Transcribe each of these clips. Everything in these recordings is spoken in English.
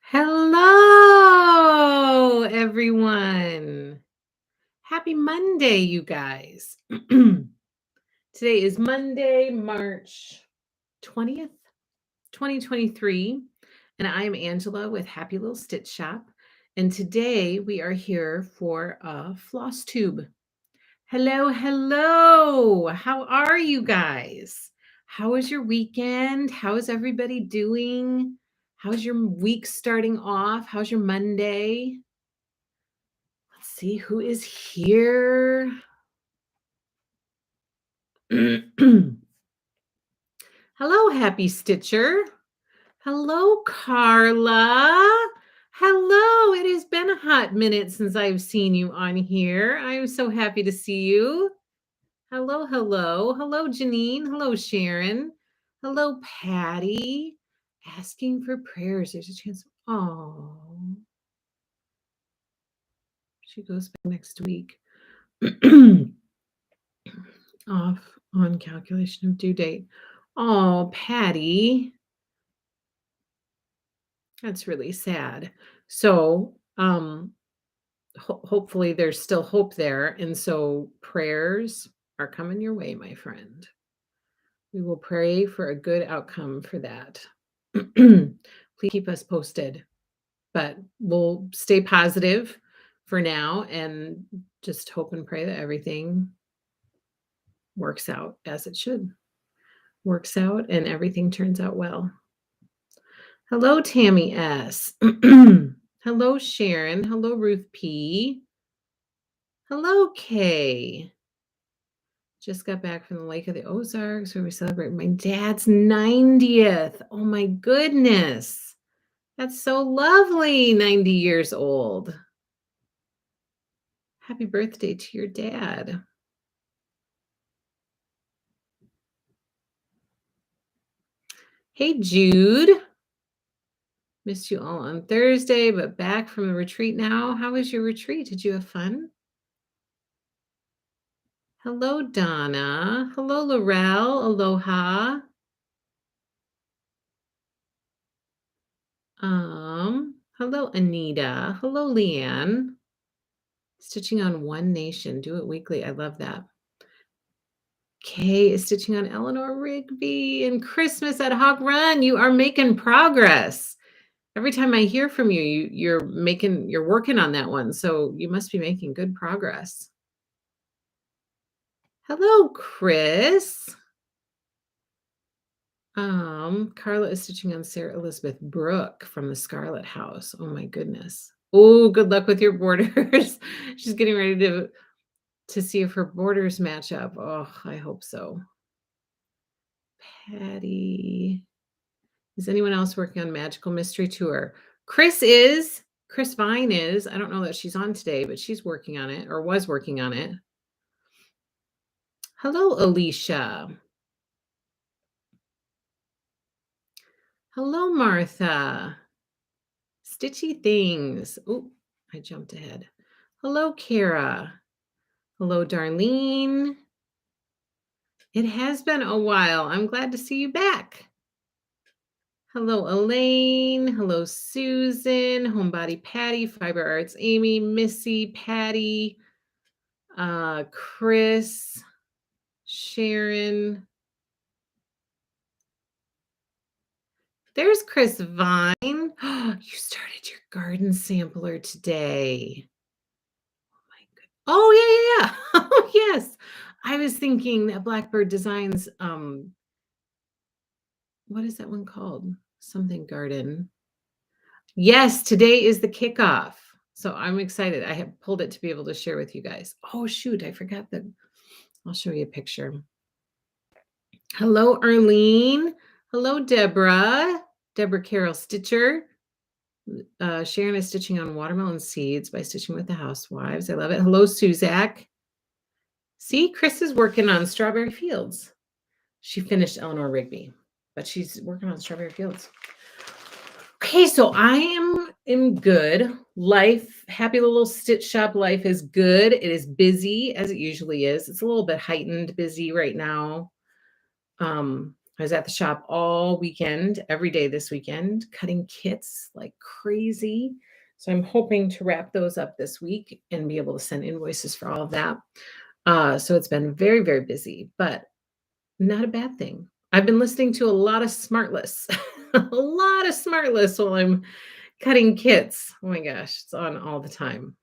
Hello, everyone. Happy Monday, you guys. Today is Monday, March 20th, 2023, and I am Angela with Happy Little Stitch Shop. And today we are here for a Flosstube. Hello, hello. How are you guys? How was your weekend? How is everybody doing? How's your week starting off? How's your Monday? Let's see who is here. Hello, Happy Stitcher. Hello, Carla. Hello. It has been a hot minute since I've seen you on here. I'm so happy to see you. Hello, hello. Hello, Janine. Hello, Sharon. Hello, Patty. Asking for prayers. There's a chance. Oh, she goes back next week. Off on calculation of due date. Oh, Patty. That's really sad. So, hopefully there's still hope there. And so prayers are coming your way, my friend. We will pray for a good outcome for that. Please keep us posted, but we'll stay positive for now and just hope and pray that everything works out as it should. Works out and everything turns out well. Hello, Tammy S. Hello, Sharon. Hello, Ruth P. Hello, Kay. Just got back from the Lake of the Ozarks where we celebrate my dad's 90th. Oh my goodness. That's so lovely. 90 years old. Happy birthday to your dad. Hey, Jude. Missed you all on Thursday, but back from the retreat now. How was your retreat? Did you have fun? Hello, Donna. Hello, Laurel. Aloha. Hello, Anita. Hello, Leanne. Stitching on One Nation. Do it weekly. I love that. Kay is stitching on Eleanor Rigby and Christmas at Hog Run. You are making progress. Every time I hear from you, you're working on that one. So you must be making good progress. Hello, Chris. Carla is stitching on Sarah Elizabeth Brooke from the Scarlet House. Oh my goodness. Oh, good luck with your borders. She's getting ready to see if her borders match up. Oh, I hope so. Patty. Is anyone else working on Magical Mystery Tour? Chris Vine is. I don't know that she's on today, but she's working on it or was working on it. Hello, Alicia. Hello, Martha. Stitchy things. Oh, I jumped ahead. Hello, Kara. Hello, Darlene. It has been a while. I'm glad to see you back. Hello, Elaine. Hello, Susan. Homebody Patty. Fiber Arts Amy. Missy. Patty. Chris. Sharon. There's Chris Vine. You started your garden sampler today. Oh my goodness. Oh, yeah. Oh, yes. I was thinking that Blackbird Designs, what is that one called? Something garden. Yes, today is the kickoff. So I'm excited. I have pulled it to be able to share with you guys. Oh, shoot. I forgot I'll show you a picture. Hello, Arlene. Hello, Deborah. Deborah Carroll Stitcher. Sharon is stitching on watermelon seeds by Stitching with the Housewives. I love it. Hello, Suzak. See, Chris is working on Strawberry Fields. She finished Eleanor Rigby, but she's working on Strawberry Fields. Okay, so I am good. Life, happy little stitch shop life is good. It is busy as it usually is. It's a little bit heightened busy right now. I was at the shop all weekend, every day this weekend, cutting kits like crazy. So I'm hoping to wrap those up this week and be able to send invoices for all of that. So it's been very, very busy, but not a bad thing. I've been listening to a lot of Smartless, a lot of Smartless while I'm cutting kits. Oh my gosh, it's on all the time.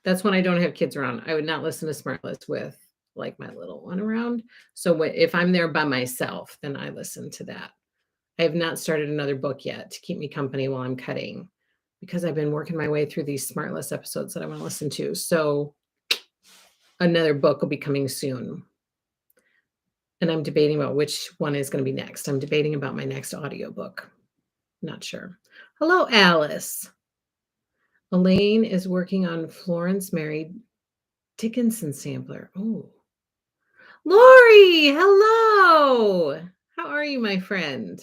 That's when I don't have kids around. I would not listen to Smartless with like my little one around. So if I'm there by myself, then I listen to that. I have not started another book yet to keep me company while I'm cutting because I've been working my way through these Smartless episodes that I want to listen to. So another book will be coming soon. And I'm debating about which one is going to be next. I'm debating about my next audiobook. Not sure. Hello, Alice. Elaine is working on Florence Mary Dickinson sampler. Oh, Lori, hello. How are you, my friend?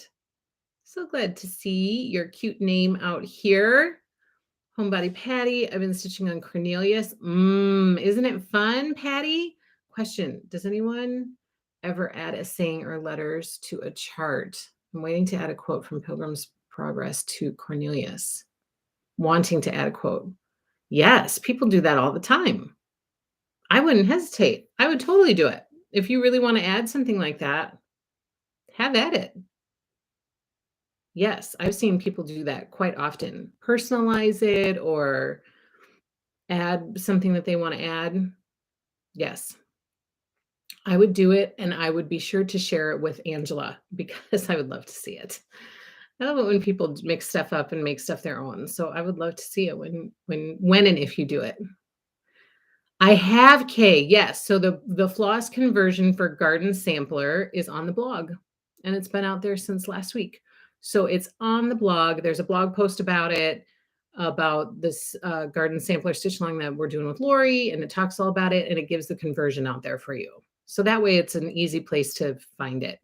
So glad to see your cute name out here. Homebody Patty, I've been stitching on Cornelius. Isn't it fun, Patty? Question, does anyone ever add a saying or letters to a chart? I'm waiting to add a quote from Pilgrim's Progress to Cornelius. Wanting to add a quote. Yes, people do that all the time. I wouldn't hesitate. I would totally do it. If you really want to add something like that, have at it. Yes, I've seen people do that quite often. Personalize it or add something that they want to add. Yes, I would do it, and I would be sure to share it with Angela because I would love to see it. I love it when people mix stuff up and make stuff their own. So I would love to see it when and if you do it. I have Kay. Yes. So the floss conversion for garden sampler is on the blog, and it's been out there since last week. So it's on the blog. There's a blog post about it, about this garden sampler stitch along that we're doing with Lori, and it talks all about it, and it gives the conversion out there for you. So that way it's an easy place to find it.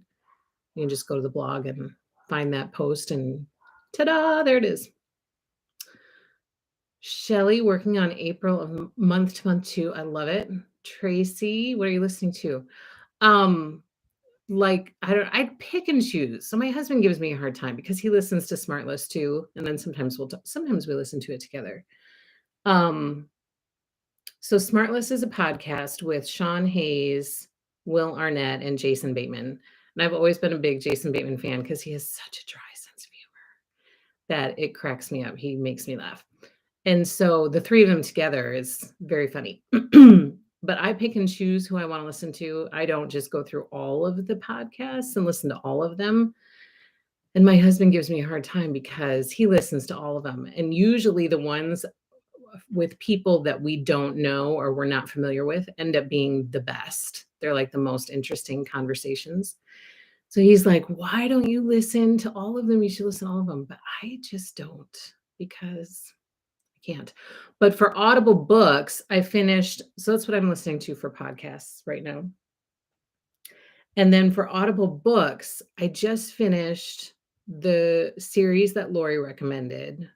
You can just go to the blog and find that post, and ta-da, there it is. Shelly working on April of month to month 2. I love it. Tracy, what are you listening to? Like I pick and choose. So my husband gives me a hard time because he listens to Smartless too, and then sometimes we listen to it together. So Smartless is a podcast with Sean Hayes, Will Arnett, and Jason Bateman. And I've always been a big Jason Bateman fan because he has such a dry sense of humor that it cracks me up. He makes me laugh. And so the 3 of them together is very funny. But I pick and choose who I want to listen to. I don't just go through all of the podcasts and listen to all of them. And my husband gives me a hard time because he listens to all of them. And usually the ones with people that we don't know or we're not familiar with end up being the best. They're like the most interesting conversations. So he's like, why don't you listen to all of them? You should listen to all of them. But I just don't because can't. But for Audible books, I finished. So that's what I'm listening to for podcasts right now. And then for Audible books, I just finished the series that Lori recommended.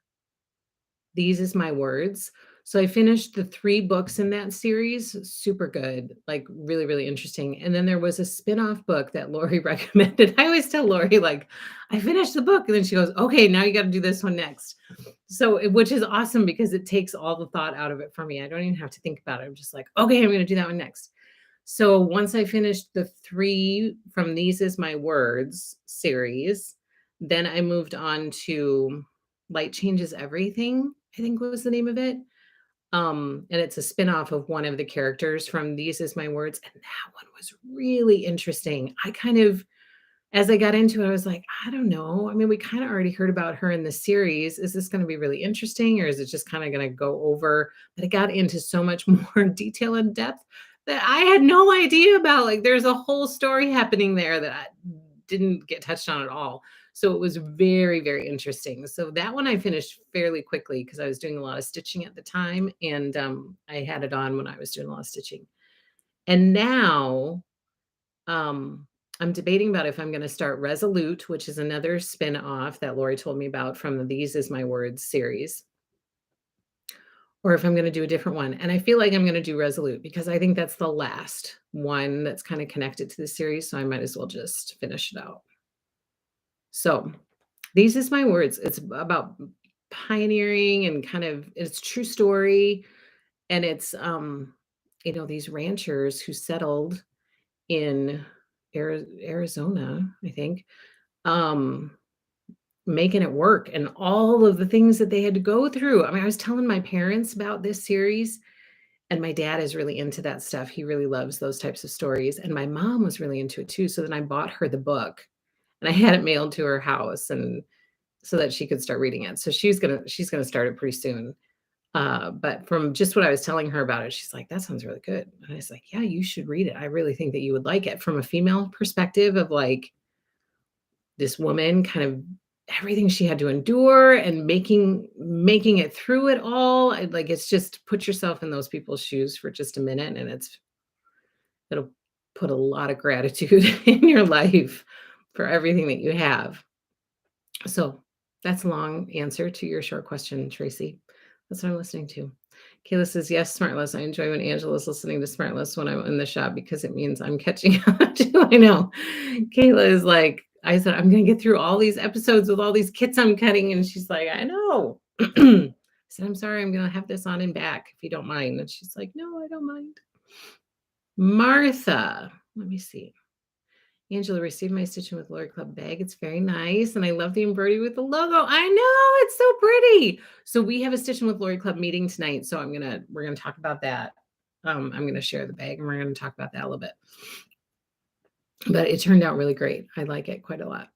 These is my words. So I finished the 3 books in that series. Super good, like really, really interesting. And then there was a spin-off book that Lori recommended. I always tell Lori, like, I finished the book. And then she goes, okay, now you got to do this one next. So, which is awesome because it takes all the thought out of it for me. I don't even have to think about it. I'm just like, okay, I'm going to do that one next. So once I finished the 3 from These Is My Words series, then I moved on to Light Changes Everything, I think was the name of it. And it's a spin-off of one of the characters from These Is My Words. And that one was really interesting. I kind of, as I got into it, I was like, I don't know. I mean, we kind of already heard about her in the series. Is this going to be really interesting or is it just kind of going to go over? But it got into so much more detail and depth that I had no idea about. Like there's a whole story happening there that I didn't get touched on at all. So it was very, very interesting. So that one I finished fairly quickly because I was doing a lot of stitching at the time. And I had it on when I was doing a lot of stitching. And now I'm debating about if I'm going to start Resolute, which is another spin-off that Lori told me about from the These Is My Words series, or if I'm going to do a different one. And I feel like I'm going to do Resolute because I think that's the last one that's kind of connected to the series. So I might as well just finish it out. So these is my words. It's about pioneering and kind of it's true story. And it's these ranchers who settled in Arizona, I think, um, making it work and all of the things that they had to go through. I mean, I was telling my parents about this series, and my dad is really into that stuff. He really loves those types of stories. And my mom was really into it too. So then I bought her the book and I had it mailed to her house and so that she could start reading it. So she's gonna start it pretty soon. But from just what I was telling her about it, she's like, "That sounds really good." And I was like, "Yeah, you should read it. I really think that you would like it." From a female perspective of like this woman kind of everything she had to endure and making it through it all. Like it's just put yourself in those people's shoes for just a minute and it'll put a lot of gratitude in your life for everything that you have. So that's a long answer to your short question, Tracy. That's what I'm listening to. Kayla says, yes, Smartless. I enjoy when Angela's listening to Smartless when I'm in the shop because it means I'm catching up too. I know. Kayla is like, I said, I'm going to get through all these episodes with all these kits I'm cutting. And she's like, I know. I said, I'm sorry, I'm going to have this on and back if you don't mind. And she's like, no, I don't mind. Martha, let me see. Angela received my Stitching with Lori Club bag. It's very nice. And I love the embroidery with the logo. I know, it's so pretty. So we have a Stitching with Lori Club meeting tonight. So we're gonna talk about that. I'm gonna share the bag and we're gonna talk about that a little bit. But it turned out really great. I like it quite a lot.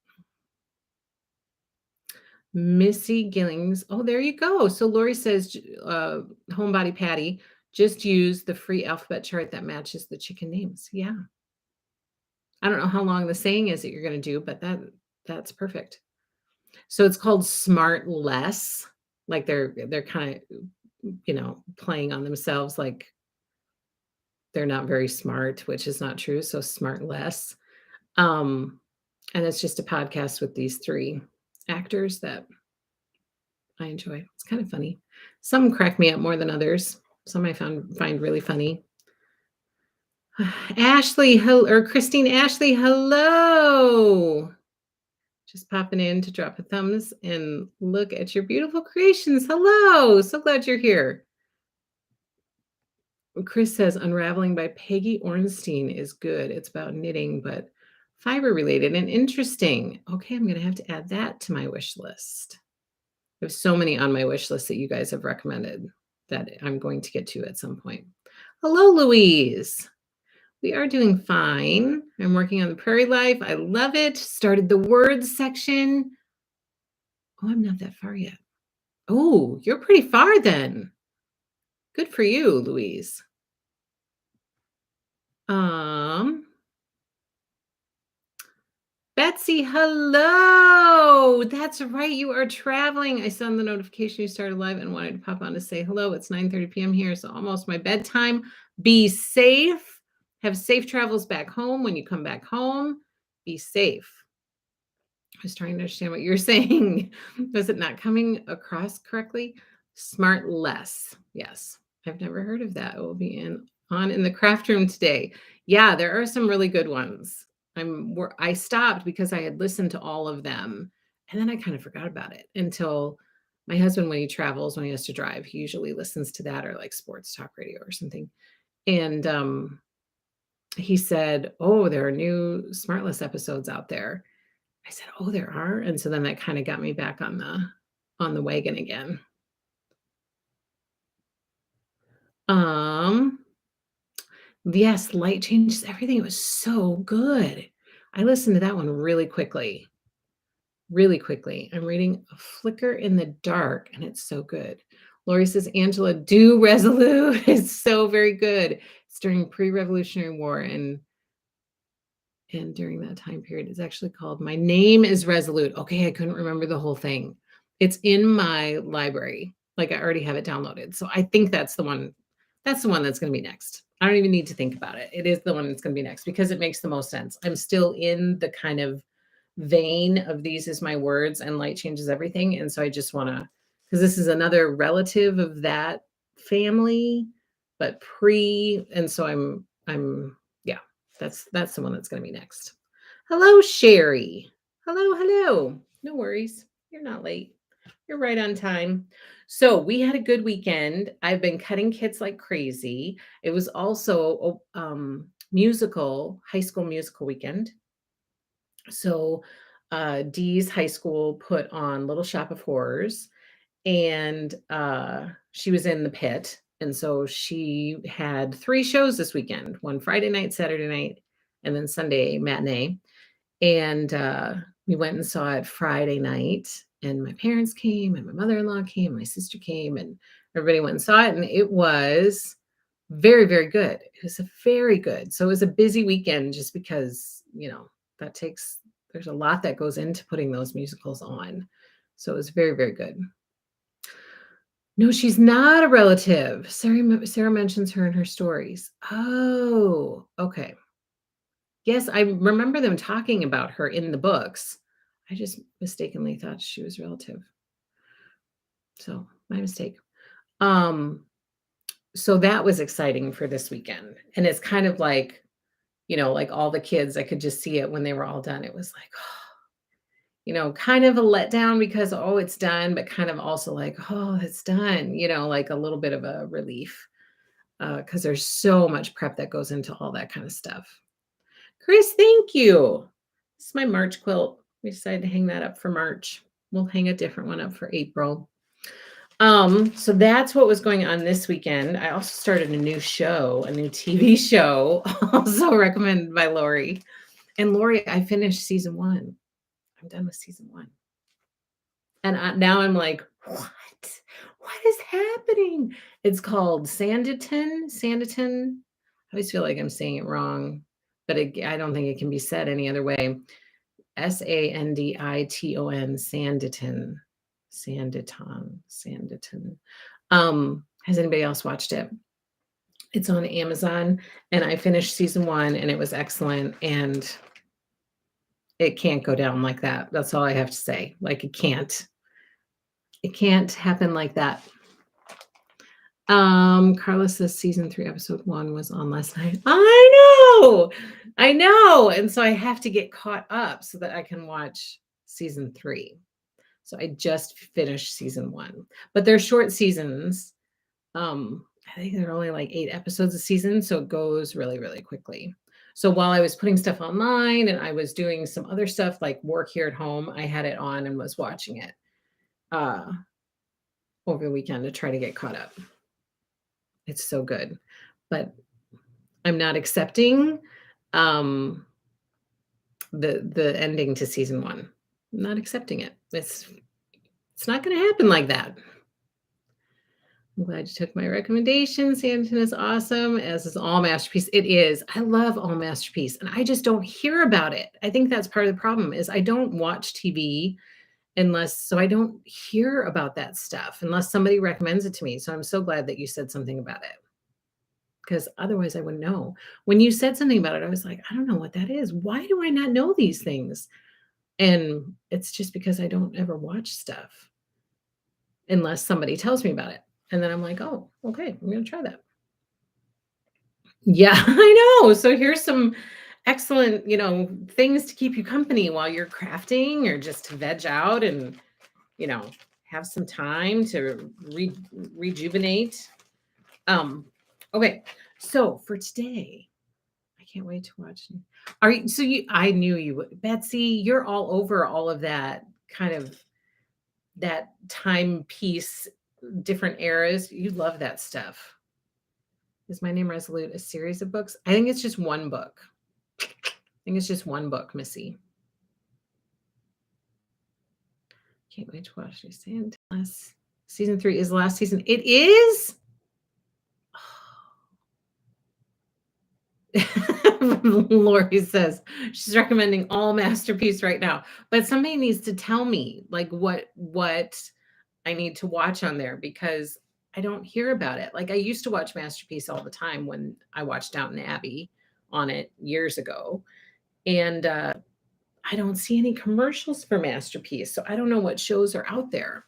Missy Gillings. Oh, there you go. So Lori says, Homebody Patty, just use the free alphabet chart that matches the chicken names. Yeah. I don't know how long the saying is that you're going to do, but that's perfect. So it's called Smart Less. Like they're kind of, playing on themselves like they're not very smart, which is not true. So Smart Less. Um, and it's just a podcast with these three actors that I enjoy. It's kind of funny. Some crack me up more than others. Some I find really funny. Ashley, or Christine Ashley, hello. Just popping in to drop a thumbs and look at your beautiful creations. Hello. So glad you're here. Chris says Unraveling by Peggy Ornstein is good. It's about knitting, but fiber related and interesting. Okay, I'm going to have to add that to my wish list. There's so many on my wish list that you guys have recommended that I'm going to get to at some point. Hello, Louise. We are doing fine. I'm working on the Prairie Life. I love it. Started the words section. Oh, I'm not that far yet. Oh, you're pretty far then. Good for you, Louise. Betsy, hello. That's right. You are traveling. I saw the notification you started live and wanted to pop on to say hello. It's 9:30 p.m. here, so almost my bedtime. Be safe. Have safe travels back home when you come back home. Be safe. I was trying to understand what you're saying. Was it not coming across correctly? Smart Less. Yes. I've never heard of that. It will be on in the craft room today. Yeah, there are some really good ones. I stopped because I had listened to all of them and then I kind of forgot about it until my husband, when he travels, when he has to drive, he usually listens to that or like sports talk radio or something. And he said, oh, there are new Smartless episodes out there. I said, oh, there are. And so then that kind of got me back on the wagon again. Yes, light changes everything. It was so good. I listened to that one really quickly. Really quickly. I'm reading A Flicker in the Dark, and it's so good. Lori says, Angela, do Resolute. It's so very good. It's during pre-Revolutionary War and during that time period. It's actually called My Name is Resolute. Okay, I couldn't remember the whole thing. It's in my library. Like I already have it downloaded. So I think that's the one. That's the one that's going to be next. I don't even need to think about it. It is the one that's going to be next because it makes the most sense. I'm still in the kind of vein of These Is My Words and Light Changes Everything. And so I just want to, because this is another relative of that family, but and so yeah, that's the one that's going to be next. Hello, Sherry. Hello, hello. No worries. You're not late. You're right on time. So we had a good weekend. I've been cutting kits like crazy. It was also musical, high school musical weekend. So Dee's high school put on Little Shop of Horrors, and she was in the pit. And so she had three shows this weekend, one Friday night, Saturday night, and then Sunday matinee. And, we went and saw it Friday night, and my parents came, and my mother-in-law came, my sister came, and everybody went and saw it, and it was very, very good. It was a very good. So it was a busy weekend just because, that takes there's a lot that goes into putting those musicals on. So it was very, very good. No, she's not a relative. Sarah mentions her in her stories. Oh, okay. Yes, I remember them talking about her in the books. I just mistakenly thought she was relative. So, my mistake. Um, so that was exciting for this weekend. And it's kind of like, like all the kids, I could just see it when they were all done. It was like, kind of a letdown because, oh, it's done, but kind of also like, oh, it's done, like a little bit of a relief because there's so much prep that goes into all that kind of stuff. Chris, thank you. This is my March quilt. We decided to hang that up for March. We'll hang a different one up for April. So that's what was going on this weekend. I also started a new show, a new TV show, also recommended by Lori. And Lori, I finished season 1. I'm done with season 1. And now I'm like, what? What is happening? It's called Sanditon. Sanditon. I always feel like I'm saying it wrong, but I don't think it can be said any other way. Sanditon. Sanditon. Sanditon. Has anybody else watched it? It's on Amazon, and I finished season 1, and it was excellent, and it can't go down like that. That's all I have to say. Like, it can't. It can't happen like that. Carla says season 3, episode 1 was on last night. I know. And so I have to get caught up so that I can watch season 3. So I just finished season 1, but they're short seasons. I think there are only like 8 episodes a season, so it goes really, really quickly. So while I was putting stuff online and I was doing some other stuff like work here at home, I had it on and was watching it over the weekend to try to get caught up. It's so good, but I'm not accepting the ending to season 1. I'm not accepting it. It's not going to happen like that. I'm glad you took my recommendation. Sanditon is awesome, as is All Masterpiece. It is. I love All Masterpiece, and I just don't hear about it. I think that's part of the problem is I don't watch TV so I don't hear about that stuff unless somebody recommends it to me. So I'm so glad that you said something about it because otherwise I wouldn't know. When you said something about it, I was like, I don't know what that is. Why do I not know these things? And it's just because I don't ever watch stuff unless somebody tells me about it. And then I'm like, oh, okay, I'm going to try that. Yeah, I know. So here's some excellent, things to keep you company while you're crafting or just to veg out and, have some time to rejuvenate. Okay. So for today, I can't wait to watch. I knew you would. Betsy, you're all over all of that kind of that timepiece, different eras. You love that stuff. Is My Name Resolute a series of books? I think it's just one book. I think it's just one book, Missy. Can't wait to watch this. Season 3 is the last season. It is? Lori says she's recommending All Masterpiece right now. But somebody needs to tell me like what I need to watch on there because I don't hear about it. Like I used to watch Masterpiece all the time when I watched Downton Abbey on it years ago. And I don't see any commercials for Masterpiece. So I don't know what shows are out there.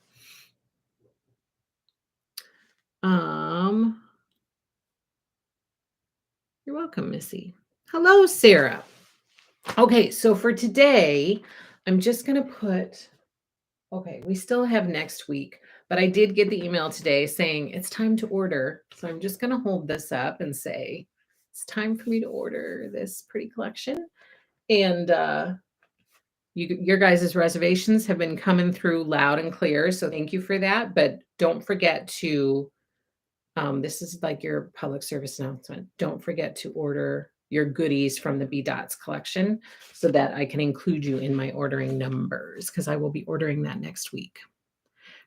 You're welcome, Missy. Hello, Sarah. Okay, so for today, I'm just going to put, okay, we still have next week, but I did get the email today saying it's time to order. So I'm just going to hold this up and say, it's time for me to order this pretty collection. And your guys' reservations have been coming through loud and clear. So thank you for that. But don't forget to, this is like your public service announcement. Don't forget to order your goodies from the B Dots collection so that I can include you in my ordering numbers because I will be ordering that next week.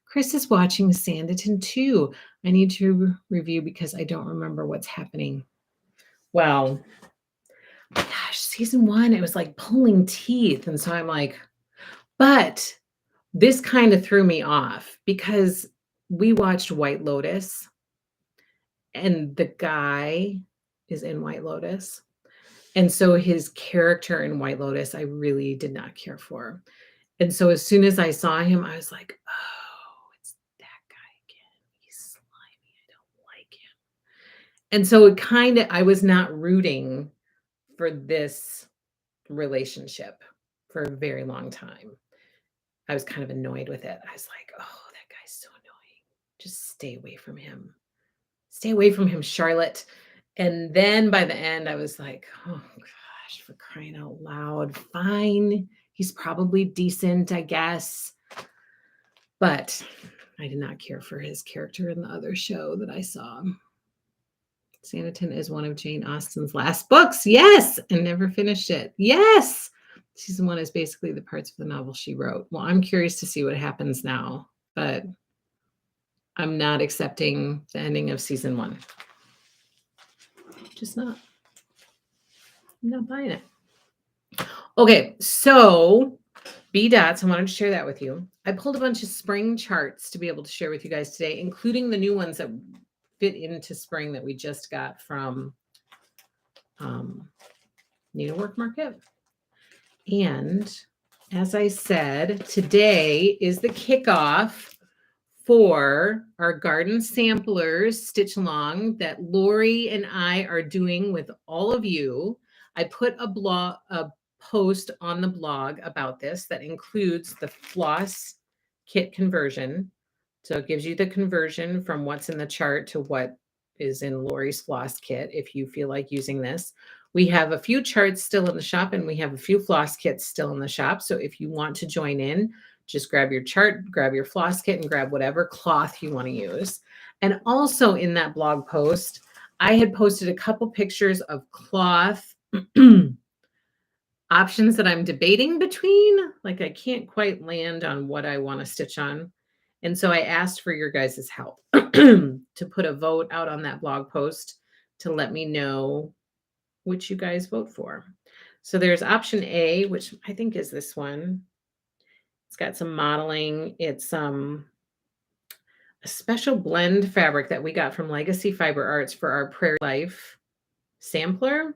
Chris is watching Sanditon too. I need to review because I don't remember what's happening. Well, gosh, season 1, it was like pulling teeth. And so I'm like, but this kind of threw me off because we watched White Lotus and the guy is in White Lotus. And so his character in White Lotus, I really did not care for. And so as soon as I saw him, I was like, oh, it's that guy again. He's slimy. I don't like him. And so it kind of, I was not rooting for this relationship for a very long time. I was kind of annoyed with it. I was like, oh, that guy's so annoying. Just stay away from him. Stay away from him, Charlotte. And then by the end, I was like, oh gosh, for crying out loud. Fine. He's probably decent, I guess. But I did not care for his character in the other show that I saw. Sanditon is one of Jane Austen's last books. Yes. And never finished it. Yes. Season 1 is basically the parts of the novel she wrote. Well, I'm curious to see what happens now, but I'm not accepting the ending of season 1. Just not. I'm not buying it. Okay, so B Dots, I wanted to share that with you. I pulled a bunch of spring charts to be able to share with you guys today, including the new ones that fit into spring that we just got from Needlework Market. And as I said, today is the kickoff for our garden samplers stitch along that Lori and I are doing with all of you. I put a post on the blog about this that includes the Floss kit conversion. So it gives you the conversion from what's in the chart to what is in Lori's Floss kit if you feel like using this. We have a few charts still in the shop and we have a few floss kits still in the shop. So if you want to join in, just grab your chart, grab your floss kit, and grab whatever cloth you want to use. And also in that blog post, I had posted a couple pictures of cloth options that I'm debating between. Like I can't quite land on what I want to stitch on. And so I asked for your guys' help to put a vote out on that blog post to let me know which you guys vote for. So there's option A, which I think is this one. It's got some modeling. It's a special blend fabric that we got from Legacy Fiber Arts for our Prairie Life sampler.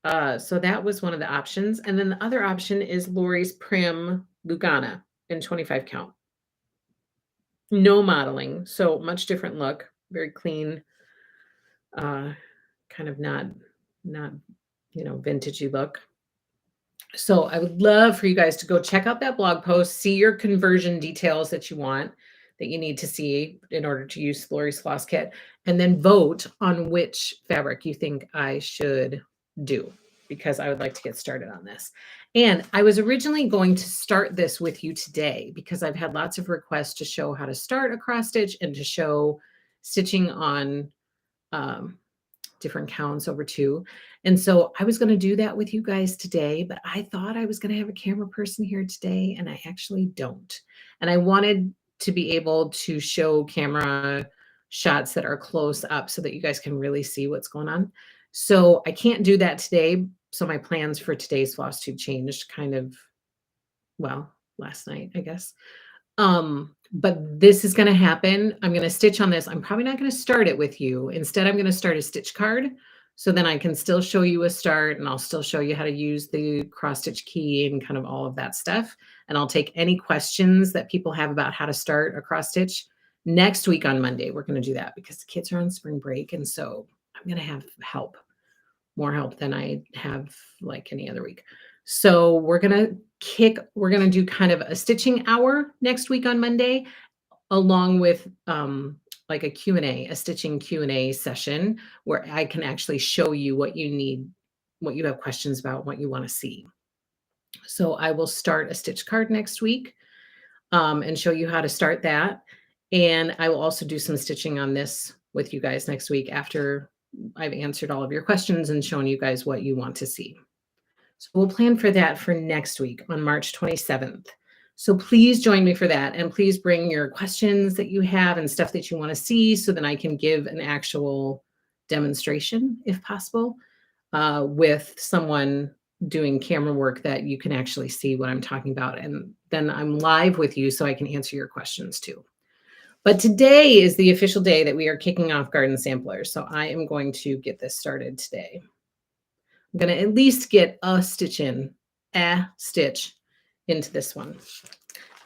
So that was one of the options. And then the other option is Lori's Prim Lugana in 25 count. No modeling, so much different look, very clean, kind of not vintagey look. So I would love for you guys to go check out that blog post, see your conversion details that you want, that you need to see in order to use Lori's Floss Kit, and then vote on which fabric you think I should do, because I would like to get started on this. And I was originally going to start this with you today because I've had lots of requests to show how to start a cross stitch and to show stitching on different counts over 2. And so I was going to do that with you guys today, but I thought I was going to have a camera person here today, and I actually don't. And I wanted to be able to show camera shots that are close up so that you guys can really see what's going on. So I can't do that today. So my plans for today's Flosstube changed kind of, well, last night, I guess. But this is going to happen. I'm going to stitch on this. I'm probably not going to start it with you. Instead, I'm going to start a stitch card. So then I can still show you a start, and I'll still show you how to use the cross stitch key and kind of all of that stuff. And I'll take any questions that people have about how to start a cross stitch next week on Monday. We're going to do that because the kids are on spring break. And so I'm going to have help, more help than I have like any other week. So we're going to do kind of a stitching hour next week on Monday, along with like a Q&A, a stitching Q&A session where I can actually show you what you need, what you have questions about, what you want to see. So I will start a stitch card next week and show you how to start that. And I will also do some stitching on this with you guys next week after I've answered all of your questions and shown you guys what you want to see. So we'll plan for that for next week on March 27th. So please join me for that. And please bring your questions that you have and stuff that you want to see so that I can give an actual demonstration, if possible, with someone doing camera work that you can actually see what I'm talking about. And then I'm live with you so I can answer your questions too. But today is the official day that we are kicking off Garden Samplers. So I am going to get this started today. I'm going to at least get a stitch into this one.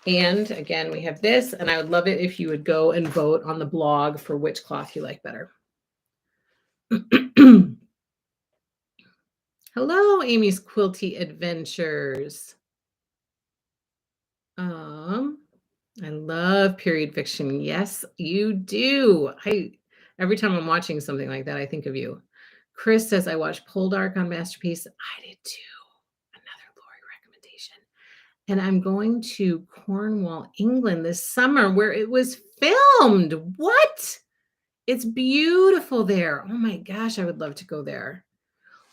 And again, we have this, and I would love it if you would go and vote on the blog for which cloth you like better. Hello, Amy's Quilty Adventures. I love period fiction. Yes, you do. Every time I'm watching something like that, I think of you. Chris says, I watched Poldark on Masterpiece. I did too. Another Lori recommendation. And I'm going to Cornwall, England this summer where it was filmed. What? It's beautiful there. Oh my gosh, I would love to go there.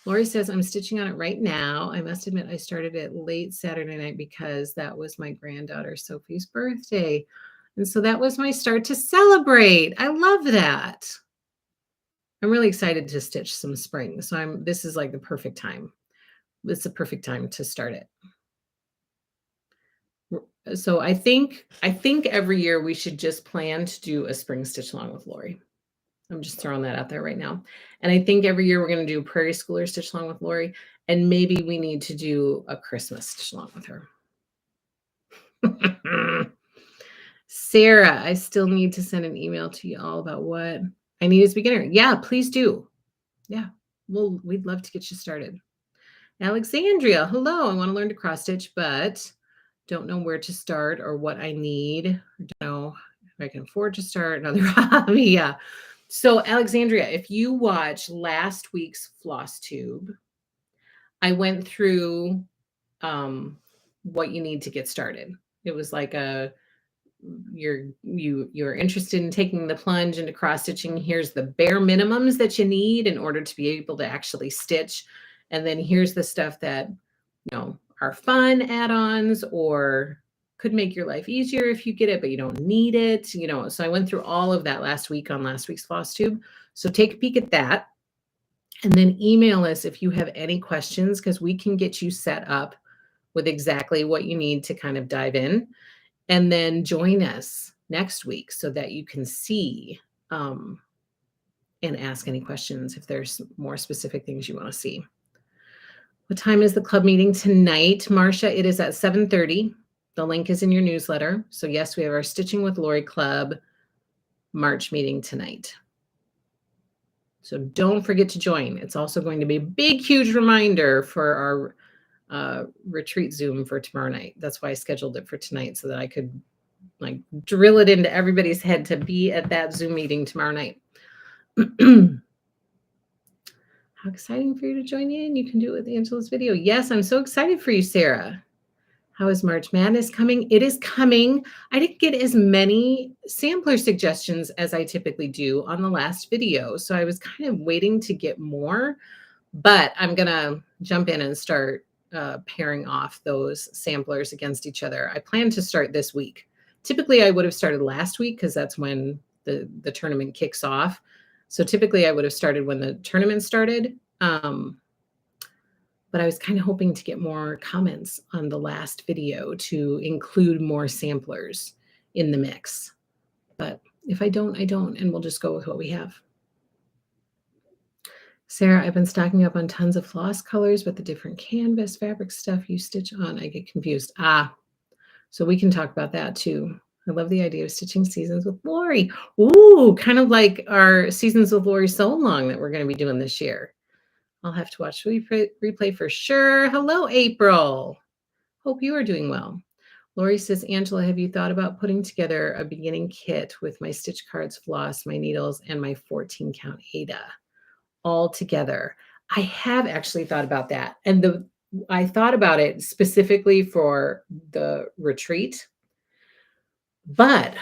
Lori says, I'm stitching on it right now. I must admit I started it late Saturday night because that was my granddaughter Sophie's birthday. And so that was my start to celebrate. I love that. I'm really excited to stitch some spring. So this is like the perfect time. It's the perfect time to start it. So I think every year we should just plan to do a spring stitch along with Lori. I'm just throwing that out there right now. And I think every year we're going to do Prairie Schooler stitch along with Lori. And maybe we need to do a Christmas stitch along with her. Sarah, I still need to send an email to you all about what I need as a beginner. Yeah, please do. Yeah, we'd love to get you started. Alexandria, hello. I want to learn to cross stitch, but don't know where to start or what I need. Don't know if I can afford to start another hobby. Yeah. So Alexandria, if you watch last week's Flosstube, I went through what you need to get started. It was like you're interested in taking the plunge into cross stitching. Here's the bare minimums that you need in order to be able to actually stitch. And then here's the stuff that, are fun add-ons or could make your life easier if you get it, but you don't need it, So I went through all of that last week on last week's Flosstube. So take a peek at that and then email us if you have any questions, because we can get you set up with exactly what you need to kind of dive in. And then join us next week so that you can see and ask any questions if there's more specific things you want to see. What time is the club meeting tonight, Marcia? It is at 7:30. The link is in your newsletter. So yes, we have our Stitching with Lori Club March meeting tonight. So don't forget to join. It's also going to be a big, huge reminder for our retreat Zoom for tomorrow night. That's why I scheduled it for tonight so that I could drill it into everybody's head to be at that Zoom meeting tomorrow night. How exciting for you to join in. You can do it with Angela's video. Yes, I'm so excited for you, Sarah. How is March Madness coming? It is coming. I didn't get as many sampler suggestions as I typically do on the last video. So I was kind of waiting to get more, but I'm going to jump in and start pairing off those samplers against each other. I plan to start this week. Typically, I would have started last week because that's when the tournament kicks off. So typically, I would have started when the tournament started. But I was kind of hoping to get more comments on the last video to include more samplers in the mix. But if I don't, I don't, and we'll just go with what we have. Sarah, I've been stocking up on tons of floss colors, but the different canvas fabric stuff you stitch on, I get confused. So we can talk about that too. I love the idea of stitching seasons with Lori. Ooh, kind of like our Seasons with Lori Sew Along that we're going to be doing this year. I'll have to watch the replay for sure. Hello, April. Hope you are doing well. Lori says, Angela, have you thought about putting together a beginning kit with my stitch cards, floss, my needles, and my 14 count Ada all together? I have actually thought about that. And I thought about it specifically for the retreat, but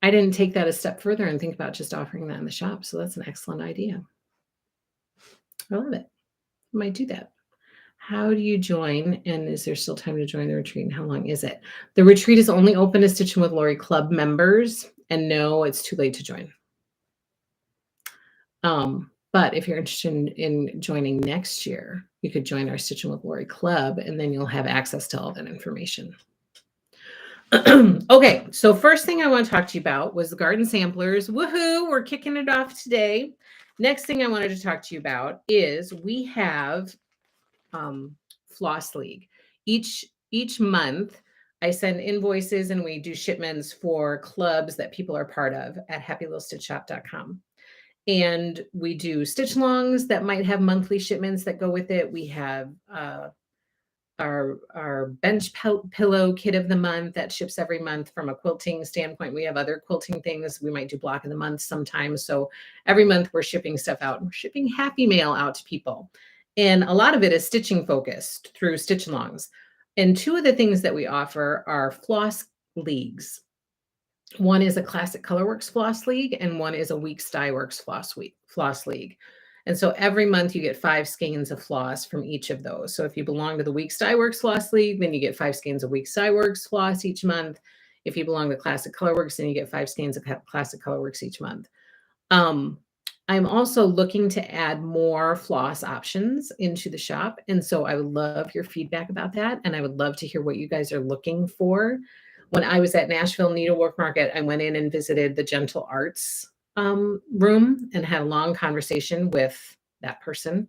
I didn't take that a step further and think about just offering that in the shop. So that's an excellent idea. I love it. I might do that. How do you join? And is there still time to join the retreat? And how long is it? The retreat is only open to Stitching with Lori Club members. And no, it's too late to join. But if you're interested in joining next year, you could join our Stitching with Lori Club, and then you'll have access to all that information. Okay, so first thing I want to talk to you about was the garden samplers. Woohoo, we're kicking it off today. Next thing I wanted to talk to you about is we have Floss League. Each month, I send invoices and we do shipments for clubs that people are part of at happylittlestitchshop.com. And we do stitch longs that might have monthly shipments that go with it. We have our bench pillow kit of the month that ships every month from a quilting standpoint. We have other quilting things. We might do block of the month sometimes. So every month we're shipping stuff out. We're shipping happy mail out to people. And a lot of it is stitching focused through stitch longs. And two of the things that we offer are floss leagues. One is a classic Colorworks floss league, and one is a Weeks Dye Works floss league. And so every month you get 5 skeins of floss from each of those. So if you belong to the Weeks Dye Works floss league, then you get 5 skeins of Weeks Dye Works floss each month. If you belong to Classic Colorworks, then you get 5 skeins of Classic Colorworks each month. I'm also looking to add more floss options into the shop. And so I would love your feedback about that. And I would love to hear what you guys are looking for. When I was at Nashville Needlework Market, I went in and visited the Gentle Arts room and had a long conversation with that person.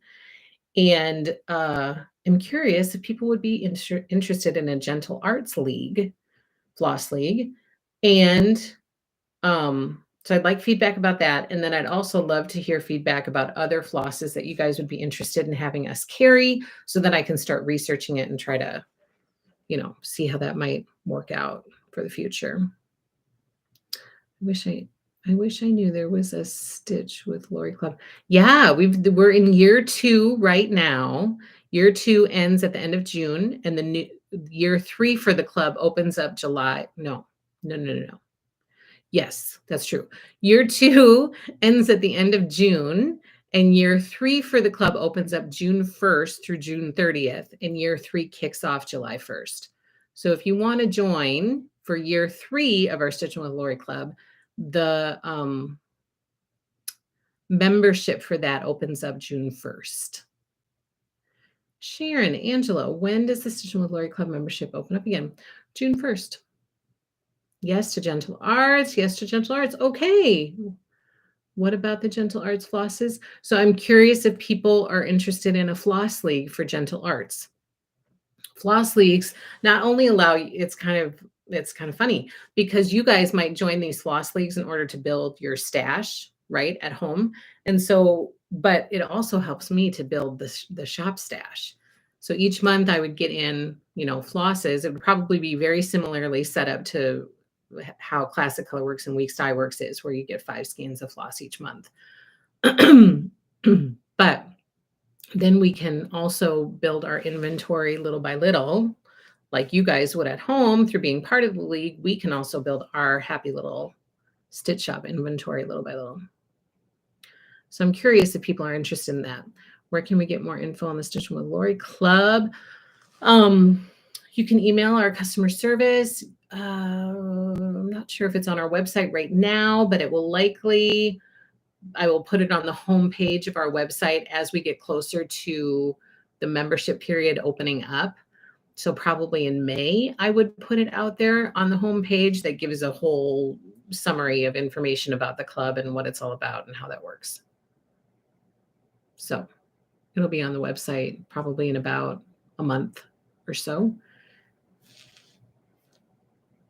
And I'm curious if people would be interested in a Gentle Arts league, floss league. And so I'd like feedback about that. And then I'd also love to hear feedback about other flosses that you guys would be interested in having us carry so that I can start researching it and try to, see how that might work out for the future. I wish I knew there was a Stitch with Lori Club. Yeah, we're in year 2 right now. Year 2 ends at the end of June, and the new year 3 for the club opens up July. No. Yes, that's true. Year 2 ends at the end of June, and year 3 for the club opens up June 1st through June 30th, and year 3 kicks off July 1st. So if you want to join for year 3 of our Stitching with Lori Club, the membership for that opens up June 1st. Sharon, Angela, when does the Stitching with Lori Club membership open up again? June 1st. Yes to Gentle Arts. Yes to Gentle Arts. Okay. What about the Gentle Arts flosses? So I'm curious if people are interested in a floss league for Gentle Arts. Floss leagues not only allow you, it's kind of funny because you guys might join these floss leagues in order to build your stash, right, at home. And so, but it also helps me to build the shop stash. So each month I would get in, flosses. It would probably be very similarly set up to how Classic Colorworks and Weeks Dye Works is, where you get 5 skeins of floss each month. But then we can also build our inventory little by little, like you guys would at home through being part of the league. We can also build our happy little stitch shop inventory little by little. So I'm curious if people are interested in that. Where can we get more info on the Stitching with Lori Club? You can email our customer service. I'm not sure if it's on our website right now, but it will likely, I will put it on the homepage of our website as we get closer to the membership period opening up. So probably in May, I would put it out there on the homepage that gives a whole summary of information about the club and what it's all about and how that works. So it'll be on the website probably in about a month or so.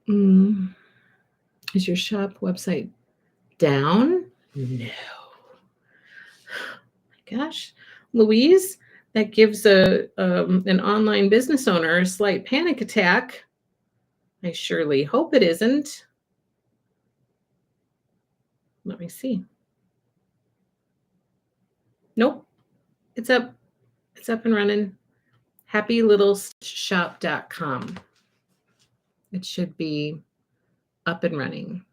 Is your shop website down? No. My gosh. Louise, that gives an online business owner a slight panic attack. I surely hope it isn't. Let me see. Nope, it's up. It's up and running. happylittleshop.com. It should be up and running.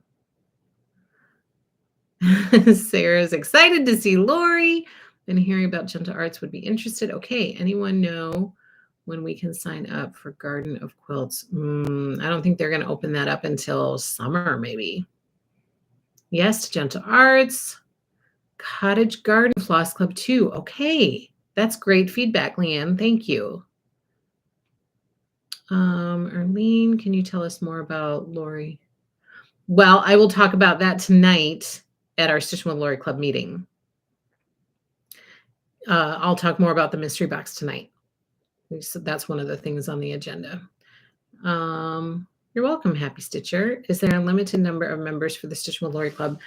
Sarah's excited to see Lori and hearing about Gentle Arts would be interested. Okay, anyone know when we can sign up for Garden of Quilts? I don't think they're going to open that up until summer, maybe. Yes, to Gentle Arts. Cottage Garden Floss Club too. Okay, that's great feedback, Leanne. Thank you. Arlene, can you tell us more about Lori? Well, I will talk about that tonight at our Stitching with Lori Club meeting. I'll talk more about the mystery box tonight. So that's one of the things on the agenda. You're welcome, Happy Stitcher. Is there a limited number of members for the Stitching with Lori Club?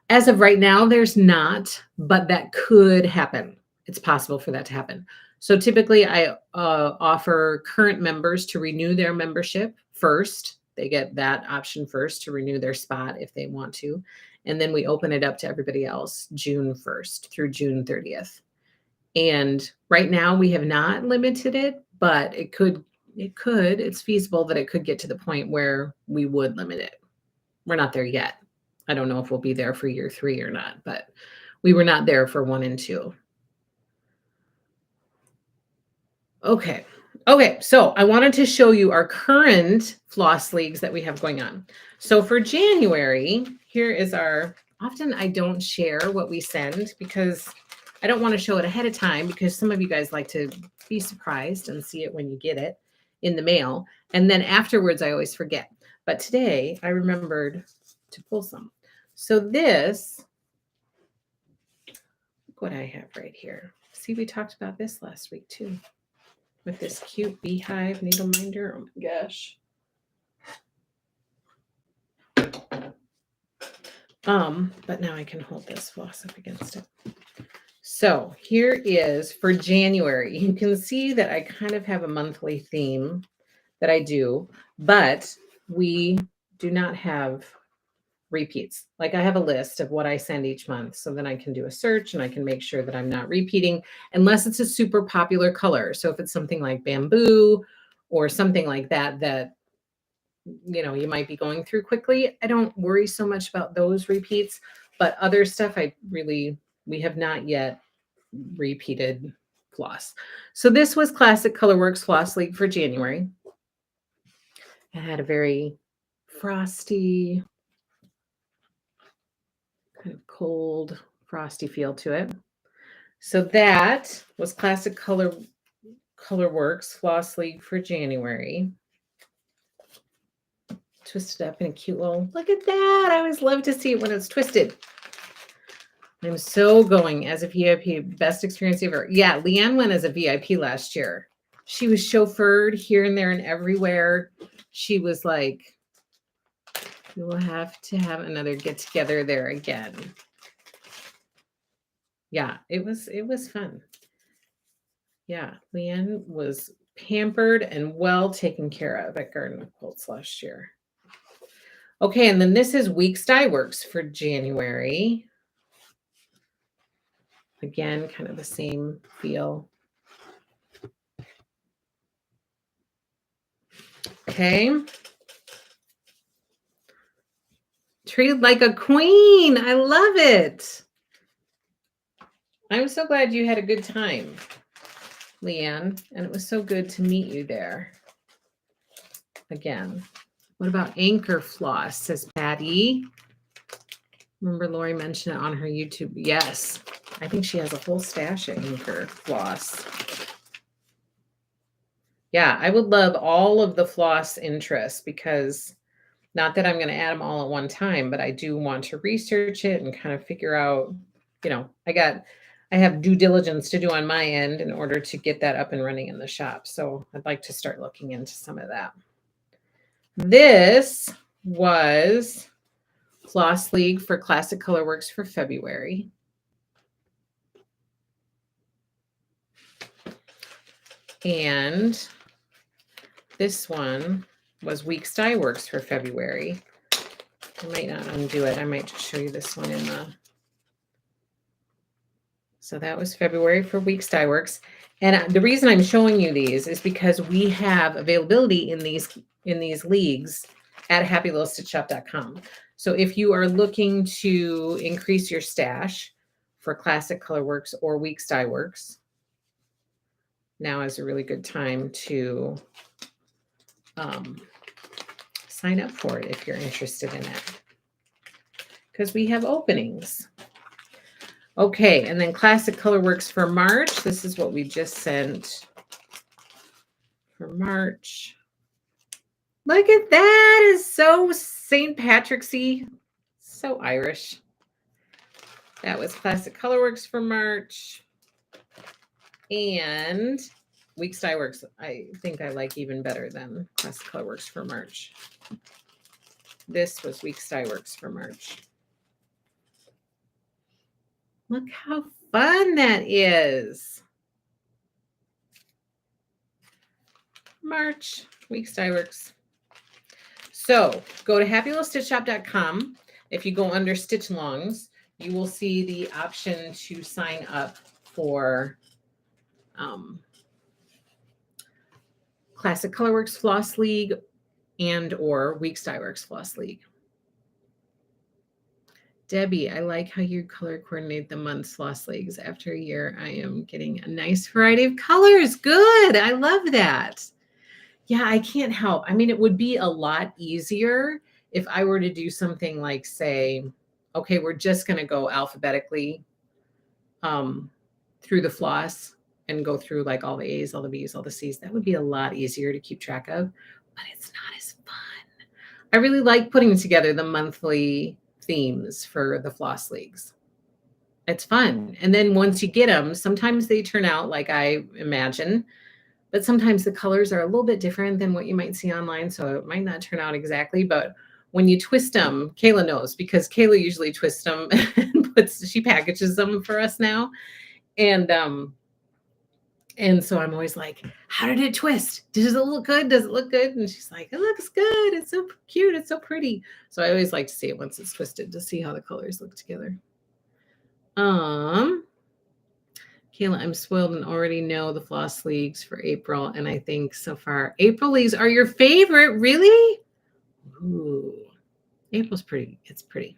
As of right now, there's not, but that could happen. It's possible for that to happen. So typically I offer current members to renew their membership first. They get that option first to renew their spot if they want to. And then we open it up to everybody else June 1st through June 30th. And right now we have not limited it, but it's feasible that it could get to the point where we would limit it. We're not there yet. I don't know if we'll be there for year 3 or not, but we were not there for 1 and 2. Okay, so I wanted to show you our current floss leagues that we have going on. So for January, here is often I don't share what we send because I don't want to show it ahead of time because some of you guys like to be surprised and see it when you get it in the mail. And then afterwards, I always forget. But today I remembered to pull some. So this, look what I have right here. See, we talked about this last week too, with this cute beehive needle minder. Oh my gosh. But now I can hold this floss up against it. So here is for January. You can see that I kind of have a monthly theme that I do, but we do not have repeats. Like I have a list of what I send each month. So then I can do a search and I can make sure that I'm not repeating unless it's a super popular color. So if it's something like bamboo or something like that, you might be going through quickly, I don't worry so much about those repeats, but other stuff, we have not yet repeated floss. So this was Classic Colorworks Floss League for January. It had a very frosty, kind of cold, frosty feel to it. So that was Classic Colorworks Floss League for January. Twisted up in a cute little, look at that. I always love to see it when it's twisted. I'm so going as a VIP, best experience ever. Yeah, Leanne went as a VIP last year. She was chauffeured here and there and everywhere. She was like, we will have to have another get together there again. Yeah, it was fun. Yeah, Leanne was pampered and well taken care of at Garden of Quilts last year. Okay, and then this is Weeks Dye Works for January. Again, kind of the same feel. Okay. Treated like a queen. I love it. I'm so glad you had a good time, Leanne, and it was so good to meet you there. Again. What about Anchor Floss, says Patty. Remember Lori mentioned it on her YouTube. Yes. I think she has a whole stash of Anchor Floss. Yeah, I would love all of the floss interests because not that I'm going to add them all at one time, but I do want to research it and kind of figure out, I have due diligence to do on my end in order to get that up and running in the shop. So I'd like to start looking into some of that. This was Floss League for Classic Colorworks for February. And this one was Weeks Dye Works for February. I might not undo it. I might just show you this one in the... So that was February for Weeks Dye Works. And the reason I'm showing you these is because we have availability in these leagues at happylittlestitchshop.com. So if you are looking to increase your stash for Classic Colorworks or Weeks Dye Works, now is a really good time to sign up for it if you're interested in it, because we have openings. Okay, and then Classic Colorworks for March. This is what we just sent for March. Look at that. It's so St. Patrick's-y. So Irish. That was Classic Colorworks for March. And Weeks Dye Works, I think I like even better than Classic Colorworks for March. This was Weeks Dye Works for March. Look how fun that is. March, Weeks Dye Works. So go to happylittlestitchshop.com. If you go under Stitch Longs, you will see the option to sign up for Classic Colorworks Floss League and or Weeks Dye Works Floss League. Debbie, I like how you color coordinate the month's Floss Leagues. After a year, I am getting a nice variety of colors. Good. I love that. Yeah, I can't help. I mean, it would be a lot easier if I were to do something like, say, okay, we're just going to go alphabetically through the floss and go through like all the A's, all the B's, all the C's. That would be a lot easier to keep track of, but it's not as fun. I really like putting together the monthly themes for the floss leagues. It's fun. And then once you get them, sometimes they turn out like I imagine, but sometimes the colors are a little bit different than what you might see online. So it might not turn out exactly, but when you twist them, Kayla knows, because Kayla usually twists them and she packages them for us now. And so I'm always like, how did it twist? Does it look good? Does it look good? And she's like, it looks good. It's so cute. It's so pretty. So I always like to see it once it's twisted to see how the colors look together. Kayla, I'm spoiled and already know the floss leagues for April. And I think so far, April leagues are your favorite. Really? Ooh, April's pretty. It's pretty.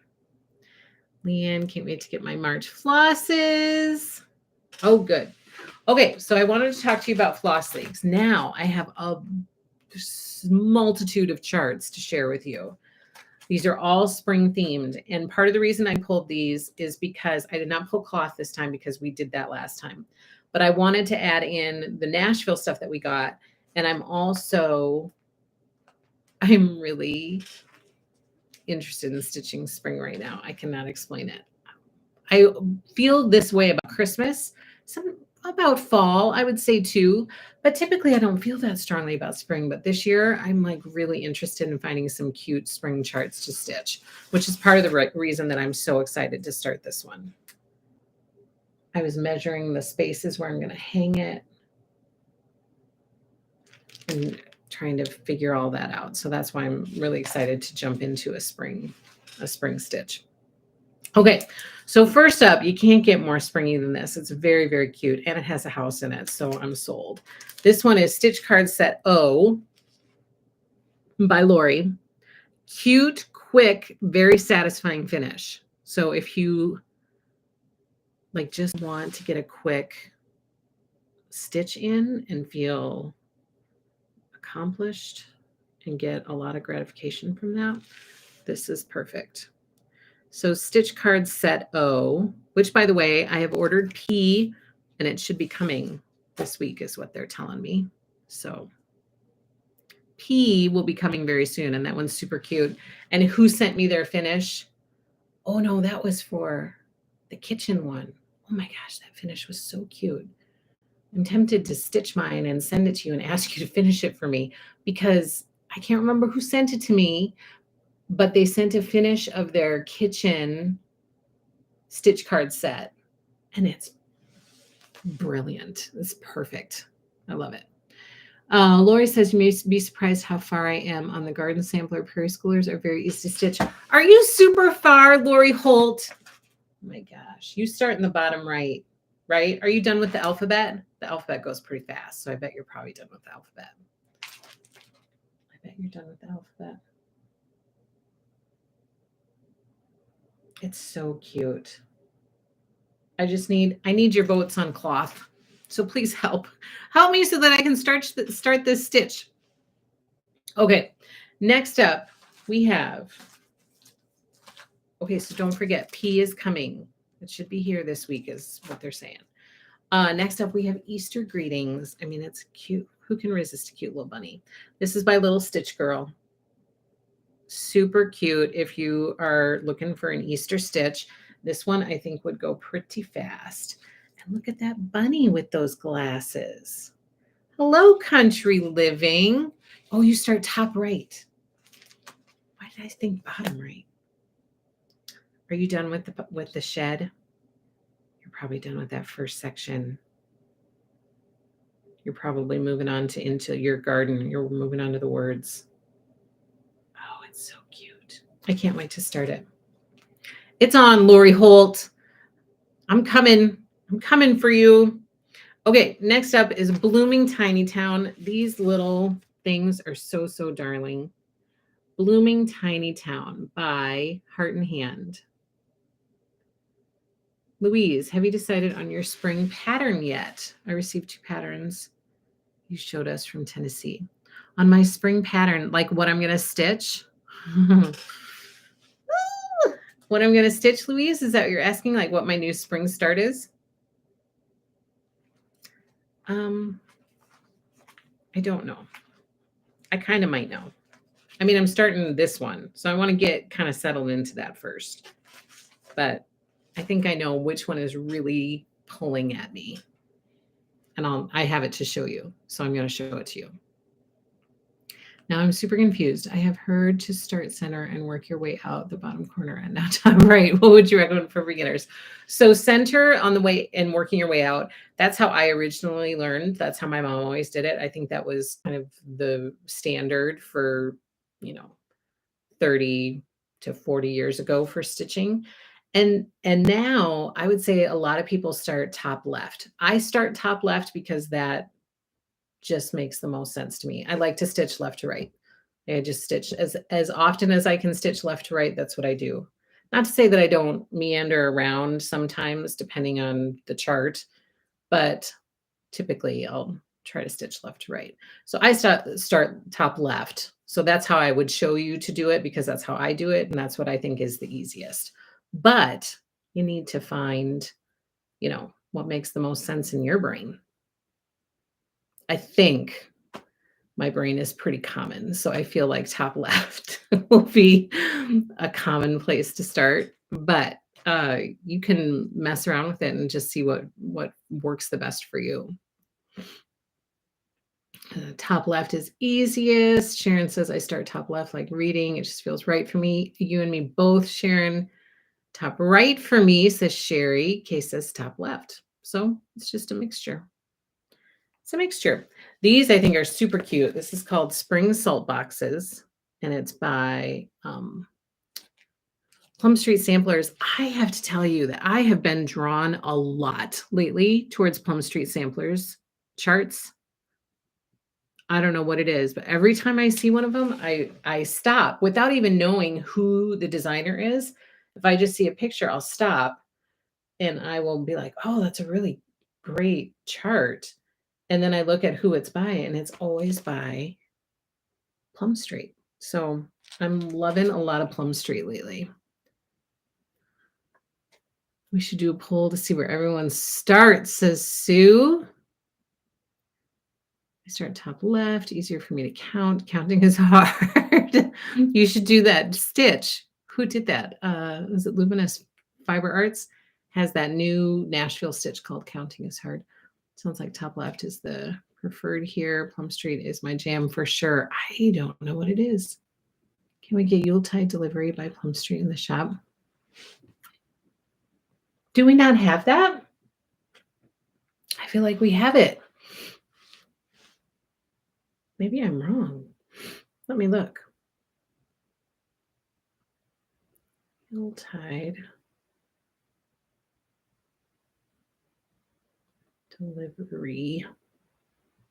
Leanne, can't wait to get my March flosses. Oh, good. Okay, so I wanted to talk to you about floss leagues. Now I have a multitude of charts to share with you. These are all spring themed. And part of the reason I pulled these is because I did not pull cloth this time because we did that last time. But I wanted to add in the Nashville stuff that we got. And I'm really interested in stitching spring right now. I cannot explain it. I feel this way about Christmas, about fall, I would say too, but typically I don't feel that strongly about spring. But this year I'm like really interested in finding some cute spring charts to stitch, which is part of the reason that I'm so excited to start this one. I was measuring the spaces where I'm going to hang it and trying to figure all that out. So that's why I'm really excited to jump into a spring stitch. Okay, so first up, you can't get more springy than this. It's very, very cute, and it has a house in it, so I'm sold. This one is Stitch Card Set O by Lori. Cute, quick, very satisfying finish. So if you like just want to get a quick stitch in and feel accomplished and get a lot of gratification from that, this is perfect. So Stitch Card Set O, which by the way, I have ordered P and it should be coming this week is what they're telling me. So P will be coming very soon and that one's super cute. And who sent me their finish? Oh no, that was for the kitchen one. Oh my gosh, that finish was so cute. I'm tempted to stitch mine and send it to you and ask you to finish it for me because I can't remember who sent it to me, but they sent a finish of their kitchen stitch card set and it's brilliant. It's perfect. I love it. Lori says, you may be surprised how far I am on the garden sampler. Prairie schoolers are very easy to stitch. Are you super far, Lori Holt? Oh my gosh. You start in the bottom right, right? Are you done with the alphabet? The alphabet goes pretty fast, so I bet you're probably done with the alphabet. I bet you're done with the alphabet. It's so cute. I need your votes on cloth. So please help me so that I can start this stitch. Okay, next up we have, okay, so don't forget P is coming. It should be here this week is what they're saying. Next up we have Easter greetings. I mean, it's cute. Who can resist a cute little bunny? This is by Little Stitch Girl. Super cute if you are looking for an Easter stitch. This one I think would go pretty fast. And look at that bunny with those glasses. Hello, country living. Oh, you start top right. Why did I think bottom right? Are you done with the shed? You're probably done with that first section. You're probably moving on to into your garden. You're moving on to the words. Oh, it's so cute. I can't wait to start it. It's on, Lori Holt. I'm coming. I'm coming for you. Okay, next up is Blooming Tiny Town. These little things are so, so darling. Blooming Tiny Town by Heart and Hand. Louise, have you decided on your spring pattern yet? I received 2 patterns you showed us from Tennessee. On my spring pattern, like what I'm going to stitch? What I'm going to stitch, Louise? Is that what you're asking? Like what my new spring start is? I don't know. I kind of might know. I mean, I'm starting this one, so I want to get kind of settled into that first. But I think I know which one is really pulling at me. And I have it to show you, so I'm going to show it to you. Now I'm super confused. I have heard to start center and work your way out the bottom corner and now top right. What would you recommend for beginners? So center on the way and working your way out. That's how I originally learned. That's how my mom always did it. I think that was kind of the standard for, 30 to 40 years ago for stitching. And now I would say a lot of people start top left. I start top left because that just makes the most sense to me. I like to stitch left to right. I just stitch as often as I can stitch left to right. That's what I do. Not to say that I don't meander around sometimes depending on the chart, but typically I'll try to stitch left to right. So I start top left. So that's how I would show you to do it because that's how I do it. And that's what I think is the easiest. But you need to find, what makes the most sense in your brain. I think my brain is pretty common. So I feel like top left will be a common place to start. But you can mess around with it and just see what works the best for you. Top left is easiest. Sharon says, I start top left like reading. It just feels right for me. You and me both, Sharon. Top right for me, says Sherry. Kay says top left. So it's just a mixture. It's a mixture. These I think are super cute. This is called Spring Salt Boxes, and it's by Plum Street Samplers. I have to tell you that I have been drawn a lot lately towards Plum Street Samplers charts. I don't know what it is, but every time I see one of them, I stop without even knowing who the designer is. If I just see a picture, I'll stop and I will be like, oh, that's a really great chart. And then I look at who it's by, and it's always by Plum Street. So I'm loving a lot of Plum Street lately. We should do a poll to see where everyone starts, says Sue. I start top left, easier for me to count. Counting is hard. You should do that stitch. Who did that? Was it Luminous Fiber Arts? Has that new Nashville stitch called Counting is Hard. Sounds like top left is the preferred here. Plum Street is my jam for sure. I don't know what it is. Can we get Yuletide delivery by Plum Street in the shop? Do we not have that? I feel like we have it. Maybe I'm wrong. Let me look. Yuletide delivery.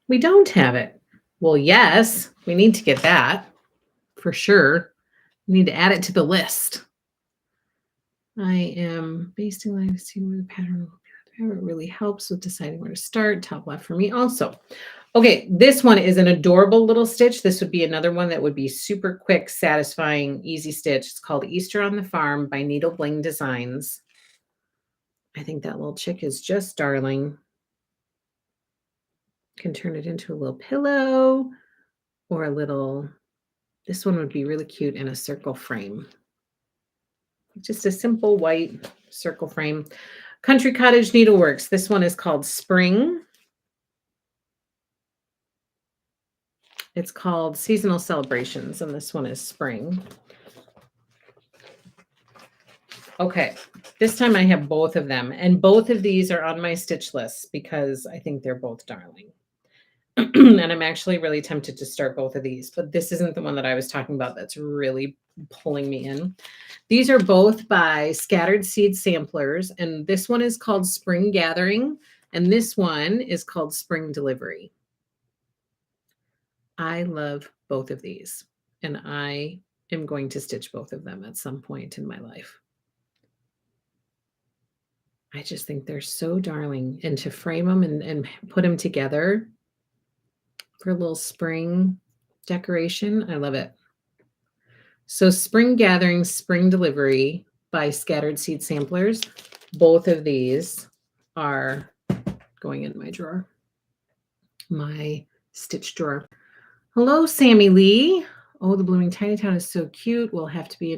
We don't have it. Well, yes, we need to get that for sure. We need to add it to the list. I am basting line to see where the pattern will be. It really helps with deciding where to start. Top left for me also. Okay, this one is an adorable little stitch. This would be another one that would be super quick, satisfying, easy stitch. It's called Easter on the Farm by Needle Bling Designs. I think that little chick is just darling. Can turn it into a little pillow or a little, this one would be really cute in a circle frame. Just a simple white circle frame. Country Cottage Needleworks. This one is called Spring. It's called Seasonal Celebrations, and this one is Spring. Okay, this time I have both of them, and both of these are on my stitch list because I think they're both darling. And I'm actually really tempted to start both of these, but this isn't the one that I was talking about that's really pulling me in. These are both by Scattered Seed Samplers, and this one is called Spring Gathering, and this one is called Spring Delivery. I love both of these, and I am going to stitch both of them at some point in my life. I just think they're so darling, and to frame them and put them together for a little spring decoration, I love it. So Spring Gathering, Spring Delivery by Scattered Seed Samplers. Both of these are going in my drawer, my stitch drawer. Hello, Sammy Lee. Oh, the Blooming Tiny Town is so cute. We'll have to be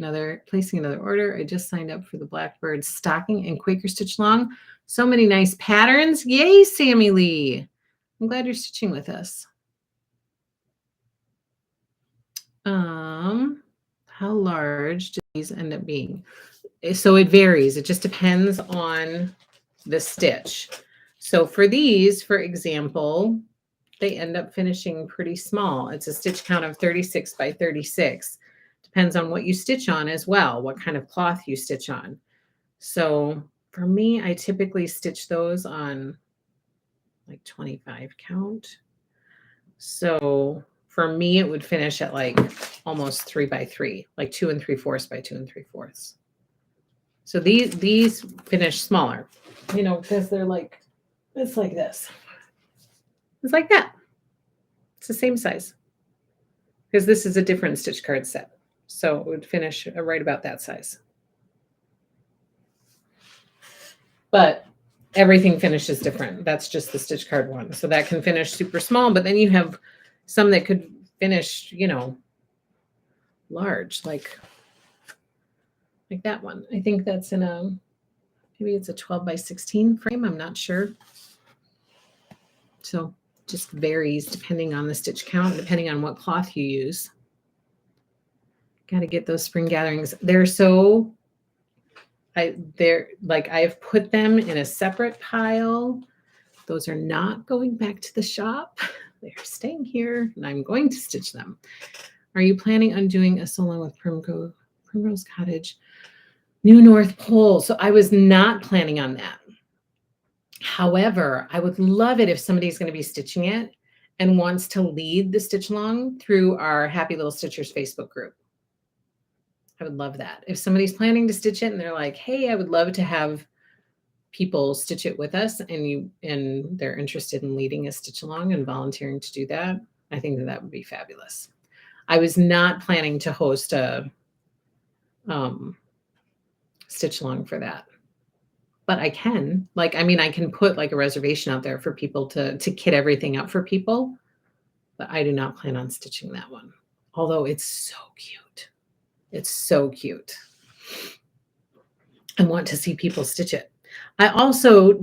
placing another order. I just signed up for the Blackbird stocking and Quaker Stitch Long. So many nice patterns. Yay, Sammy Lee. I'm glad you're stitching with us. How large do these end up being? So it varies. It just depends on the stitch. So for these, for example, they end up finishing pretty small. It's a stitch count of 36 by 36. Depends on what you stitch on as well, what kind of cloth you stitch on. So for me, I typically stitch those on like 25 count. So for me, it would finish at like almost 3 by 3, like 2 3/4 by 2 3/4. So these finish smaller, you know, because they're like, it's like this. It's like that. It's the same size because this is a different stitch card set. So it would finish right about that size. But everything finishes different. That's just the stitch card one. So that can finish super small, but then you have some that could finish, you know, large, like that one. I think that's in a, maybe it's a 12 by 16 frame. I'm not sure. So just varies depending on the stitch count, depending on what cloth you use. Got to get those spring gatherings. They're so, they're like, I've put them in a separate pile. Those are not going back to the shop. They're staying here and I'm going to stitch them. Are you planning on doing a solo with Primrose Cottage, New North Pole? So I was not planning on that. However, I would love it if somebody's going to be stitching it and wants to lead the stitch along through our Happy Little Stitchers Facebook group. I would love that. If somebody's planning to stitch it and they're like, hey, I would love to have people stitch it with us, and they're interested in leading a stitch along and volunteering to do that, I think that would be fabulous. I was not planning to host a stitch along for that, but I can, like, I mean, I can put like a reservation out there for people to kit everything up for people, but I do not plan on stitching that one. Although it's so cute. It's so cute. I want to see people stitch it. I also,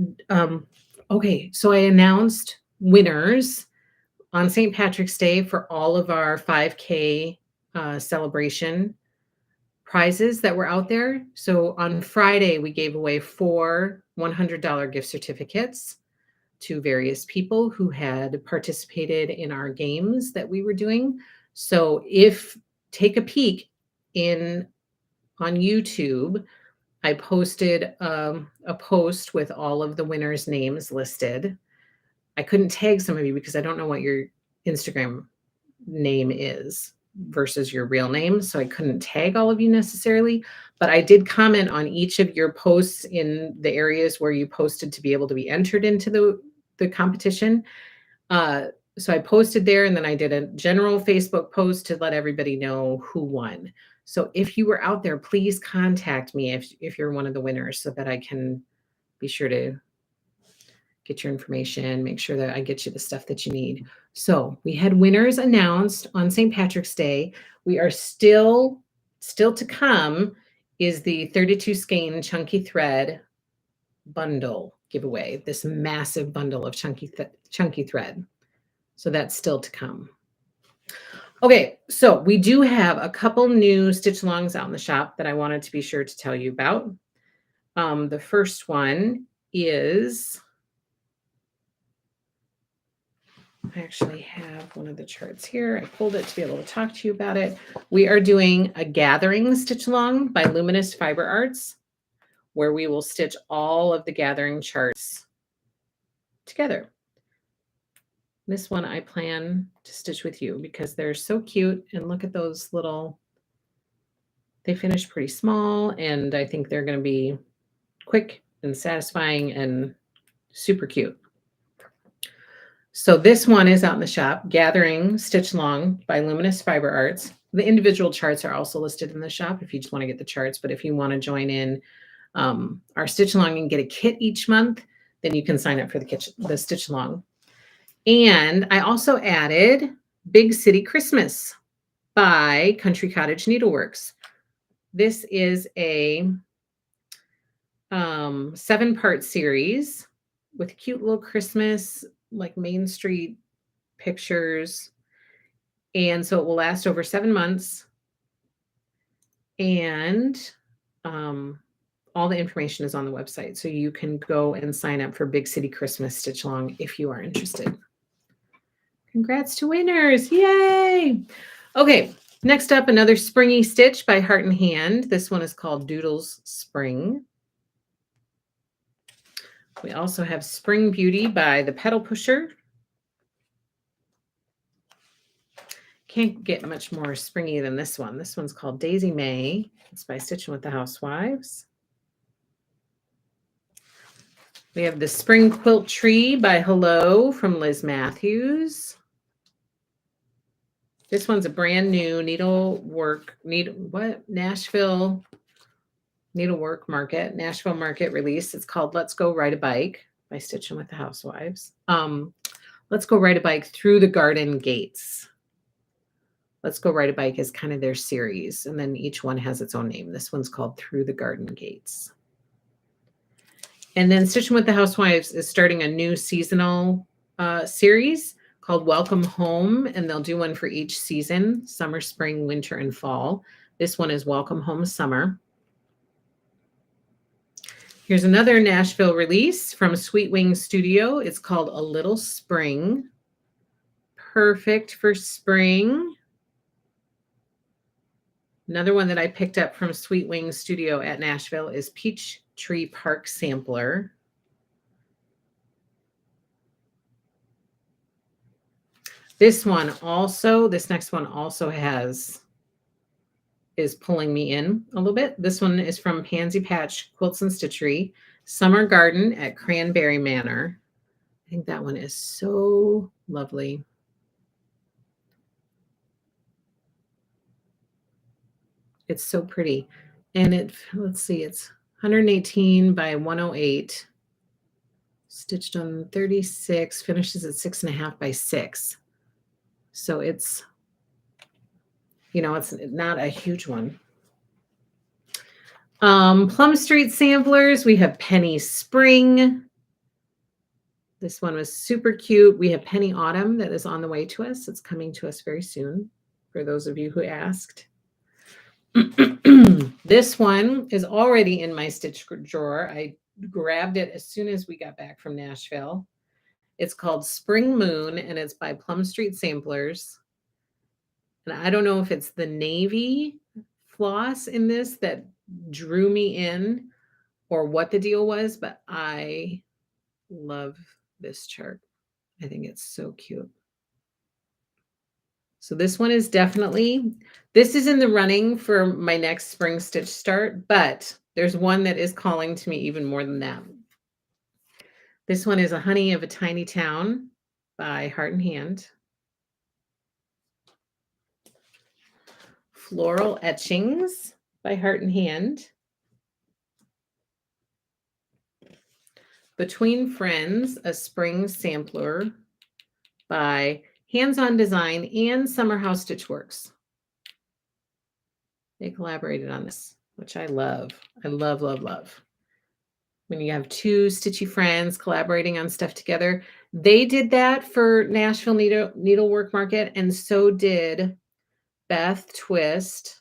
okay, so I announced winners on St. Patrick's Day for all of our 5K celebration prizes that were out there. So on Friday, we gave away 4 $100 gift certificates to various people who had participated in our games that we were doing. So if take a peek on YouTube, I posted a post with all of the winners' names listed. I couldn't tag some of you because I don't know what your Instagram name is versus your real name. So I couldn't tag all of you necessarily, but I did comment on each of your posts in the areas where you posted to be able to be entered into the competition. So I posted there, and then I did a general Facebook post to let everybody know who won. So if you were out there, please contact me if you're one of the winners so that I can be sure to get your information, make sure that I get you the stuff that you need. So we had winners announced on St. Patrick's Day. We are still to come is the 32 skein chunky thread bundle giveaway, this massive bundle of chunky thread. So that's still to come. Okay, so we do have a couple new stitch alongs out in the shop that I wanted to be sure to tell you about. The first one is, I actually have one of the charts here. I pulled it to be able to talk to you about it. We are doing a gathering stitch along by Luminous Fiber Arts, where we will stitch all of the gathering charts together. This one I plan to stitch with you because they're so cute. And look at those little, they finish pretty small, and I think they're going to be quick and satisfying and super cute. So this one is out in the shop, Gathering Stitch Along by Luminous Fiber Arts. The individual charts are also listed in the shop if you just want to get the charts, but if you want to join in our stitch along and get a kit each month, then you can sign up for the stitch along. And I also added Big City Christmas by Country Cottage Needleworks. This is a 7-part series with cute little Christmas, like Main Street pictures. And so it will last over 7 months. And all the information is on the website. So you can go and sign up for Big City Christmas Stitch Along if you are interested. Congrats to winners. Yay. Okay. Next up, another springy stitch by Heart and Hand. This one is called Doodles Spring. We also have Spring Beauty by the Pedal Pusher. Can't get much more springy than this one. This one's called Daisy May. It's by Stitching with the Housewives. We have the Spring Quilt Tree by Hello from Liz Matthews. This one's a brand new Nashville Needlework Market, Nashville Market release. It's called Let's Go Ride a Bike by Stitching with the Housewives. Let's Go Ride a Bike Through the Garden Gates. Let's Go Ride a Bike is kind of their series, and then each one has its own name. This one's called Through the Garden Gates. And then Stitching with the Housewives is starting a new seasonal series called Welcome Home, and they'll do one for each season, summer, spring, winter, and fall. This one is Welcome Home Summer. Here's another Nashville release from Sweet Wing Studio. It's called A Little Spring. Perfect for spring. Another one that I picked up from Sweet Wing Studio at Nashville is Peach Tree Park Sampler. This next one also is pulling me in a little bit. This one is from Pansy Patch Quilts and Stitchery, Summer Garden at Cranberry Manor. I think that one is so lovely. It's so pretty. And let's see, it's 118 by 108, stitched on 36, finishes at 6.5 by 6. So it's not a huge one. Plum Street samplers, we have Penny Spring. This one was super cute. We have Penny Autumn that is on the way to us. It's coming to us very soon, for those of you who asked. This one is already in my stitch drawer. I grabbed it as soon as we got back from Nashville. It's called Spring Moon, and it's by Plum Street Samplers. And I don't know if it's the navy floss in this that drew me in or what the deal was, but I love this chart. I think it's so cute. So this one is this is in the running for my next spring stitch start, but there's one that is calling to me even more than that. This one is A Honey of a Tiny Town by Heart and Hand. Floral Etchings by Heart and Hand. Between Friends, a Spring Sampler by Hands-On Design and Summer House Stitch Works. They collaborated on this, which I love. I love, love, love. When you have two stitchy friends collaborating on stuff together. They did that for Nashville Needlework Market, and so did Beth Twist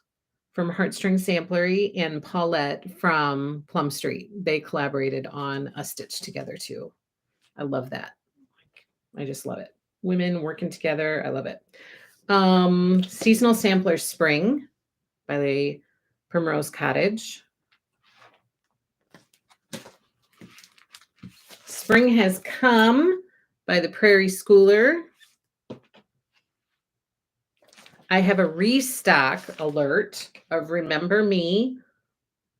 from Heartstring Samplery and Paulette from Plum Street. They collaborated on a stitch together too. I love that. I just love it. Women working together. I love it. Seasonal Sampler Spring by the Primrose Cottage. Spring Has Come by the Prairie Schooler. I have a restock alert of Remember Me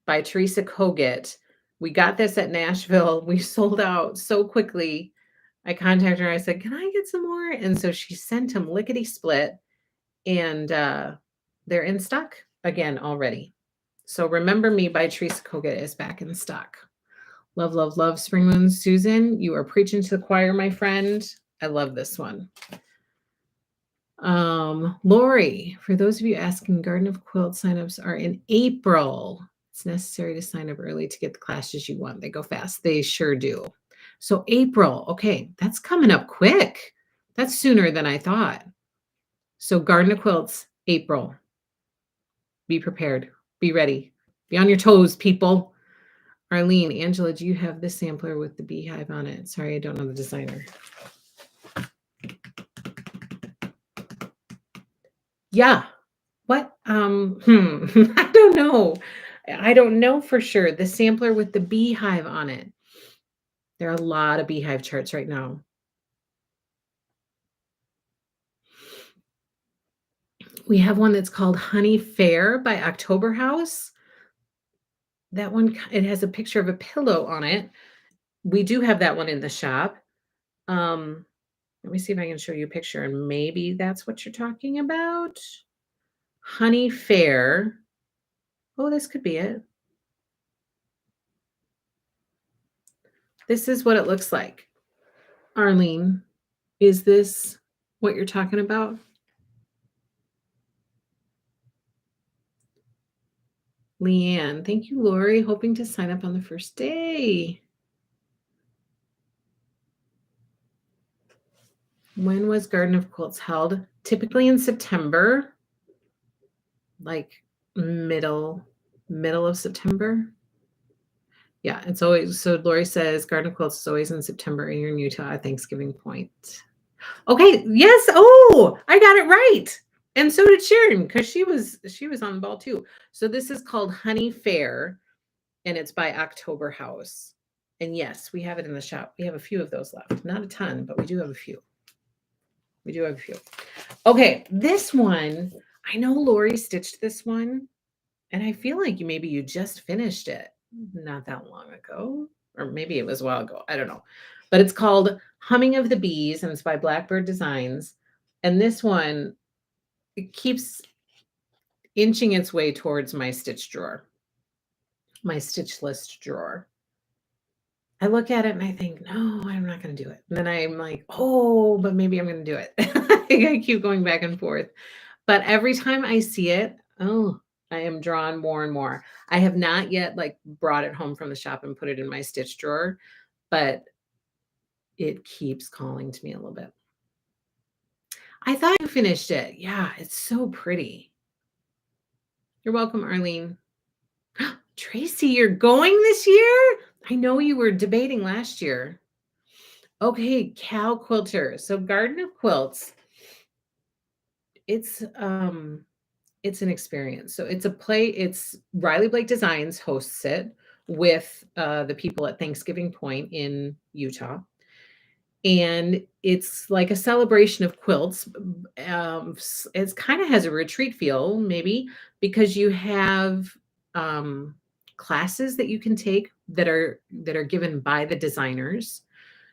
by Teresa Kogut. We got this at Nashville. We sold out so quickly. I contacted her. I said, can I get some more? And so she sent them lickety split, and they're in stock again already. So Remember Me by Teresa Kogut is back in stock. Love, love, love Spring Moon. Susan, you are preaching to the choir, my friend. I love this one. Lori, for those of you asking, Garden of Quilt signups are in April. It's necessary to sign up early to get the classes you want. They go fast. They sure do. So April, okay, that's coming up quick. That's sooner than I thought. So Garden of Quilts, April. Be prepared. Be ready. Be on your toes, people. Arlene, Angela, do you have the sampler with the beehive on it? Sorry, I don't know the designer. Yeah. What? I don't know. I don't know for sure. The sampler with the beehive on it. There are a lot of beehive charts right now. We have one that's called Honey Fair by October House. That one, it has a picture of a pillow on it. We do have that one in the shop. Let me see if I can show you a picture, and maybe that's what you're talking about. Honey Fair. Oh, this could be it. This is what it looks like. Arlene, is this what you're talking about? Leanne, thank you, Lori. Hoping to sign up on the first day. When was Garden of Quilts held? Typically in September, like middle of September. Yeah, it's always, so Lori says Garden of Quilts is always in September and you're in Utah at Thanksgiving point. Okay, yes. Oh, I got it right. And so did Sharon, because she was on the ball too. So this is called Honey Fair, and it's by October House. And yes, we have it in the shop. We have a few of those left. Not a ton, but we do have a few. We do have a few. Okay, this one, I know Lori stitched this one, and I feel like maybe you just finished it not that long ago, or maybe it was a while ago. I don't know. But it's called Humming of the Bees, and it's by Blackbird Designs. And this one, it keeps inching its way towards my stitch drawer, my stitch list drawer. I look at it and I think, no, I'm not going to do it. And then I'm like, oh, but maybe I'm going to do it. I keep going back and forth. But every time I see it, oh, I am drawn more and more. I have not yet like brought it home from the shop and put it in my stitch drawer, but it keeps calling to me a little bit. I thought you finished it. Yeah, it's so pretty. You're welcome, Arlene. Tracy, you're going this year? I know you were debating last year. Okay, cow quilter. So Garden of Quilts, it's it's an experience. So it's a play, it's Riley Blake Designs hosts it with the people at Thanksgiving Point in Utah. And it's like a celebration of quilts. It's kind of has a retreat feel, maybe, because you have um, classes that you can take that are given by the designers.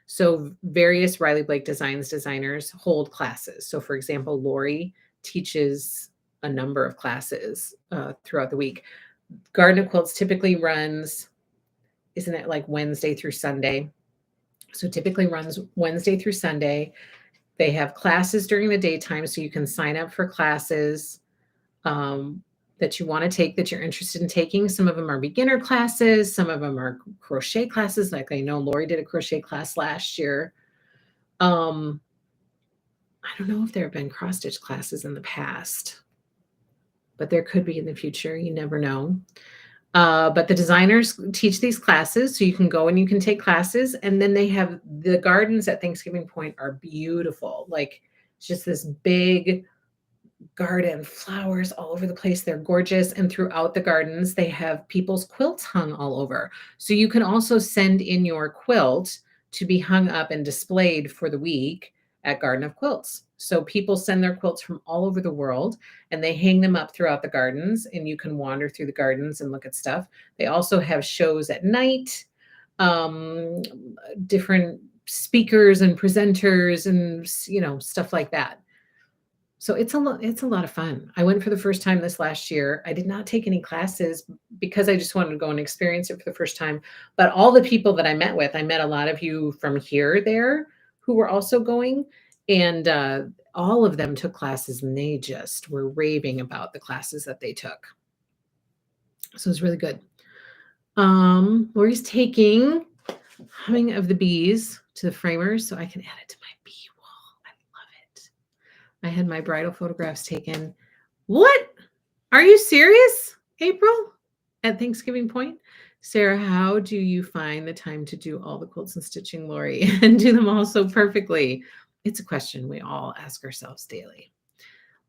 So various Riley Blake Designs designers hold classes. So, for example, Lori teaches a number of classes throughout the week. Garden of Quilts typically runs, isn't it like Wednesday through Sunday? So typically runs Wednesday through Sunday. They have classes during the daytime, so you can sign up for classes um, that you want to take, that you're interested in taking. Some of them are beginner classes, some of them are crochet classes. Like I know Lori did a crochet class last year. Um, I don't know if there have been cross stitch classes in the past, but there could be in the future. You never know. But the designers teach these classes, so you can go and you can take classes. And then they have the gardens at Thanksgiving Point are beautiful. Like it's just this big garden, flowers all over the place. They're gorgeous. And throughout the gardens, they have people's quilts hung all over. So you can also send in your quilt to be hung up and displayed for the week at Garden of Quilts. So people send their quilts from all over the world and they hang them up throughout the gardens, and you can wander through the gardens and look at stuff. They also have shows at night, um, different speakers and presenters and stuff like that. So it's a lot of fun. I went for the first time this last year. I did not take any classes because I just wanted to go and experience it for the first time. But all the people that I met a lot of you from here there who were also going, and all of them took classes and they just were raving about the classes that they took. So it's really good. Lori's taking Humming of the Bees to the framers so I can add it to my bee wall. I love it. I had my bridal photographs taken. What? Are you serious, April? At Thanksgiving Point? Sarah, how do you find the time to do all the quilts and stitching, Lori, and do them all so perfectly? It's a question we all ask ourselves daily.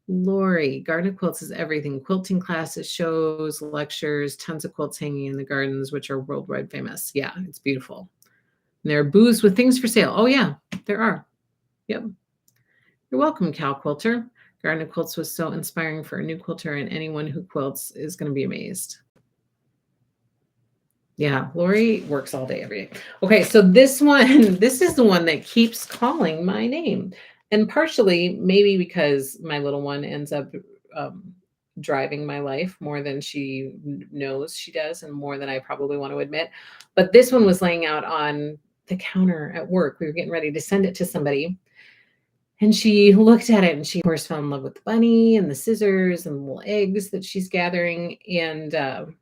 Lori, Garden of Quilts is everything. Quilting classes, shows, lectures, tons of quilts hanging in the gardens, which are worldwide famous. Yeah, it's beautiful. And there are booths with things for sale. Oh, yeah, there are. Yep. You're welcome, Cal Quilter. Garden of Quilts was so inspiring for a new quilter, and anyone who quilts is going to be amazed. Yeah, Lori works all day, every day. Okay, so this one, this is the one that keeps calling my name. And partially, maybe because my little one ends up driving my life more than she knows she does, and more than I probably want to admit. But this one was laying out on the counter at work. We were getting ready to send it to somebody. And she looked at it and she, of course, fell in love with the bunny and the scissors and the little eggs that she's gathering. And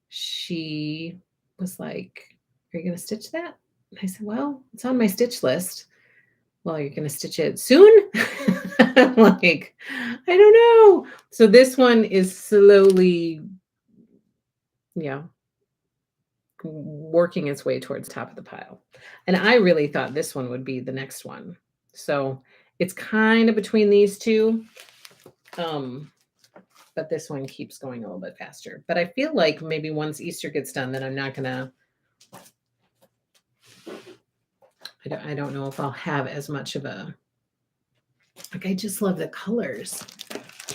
she was like, "Are you going to stitch that?" And I said, "Well, it's on my stitch list." "Well, you're going to stitch it soon?" I'm like, "I don't know." So this one is slowly, yeah, working its way towards the top of the pile. And I really thought this one would be the next one. So it's kind of between these two. But this one keeps going a little bit faster. But I feel like maybe once Easter gets done, then I'm not gonna. I don't know if I'll have as much of a. Like I just love the colors.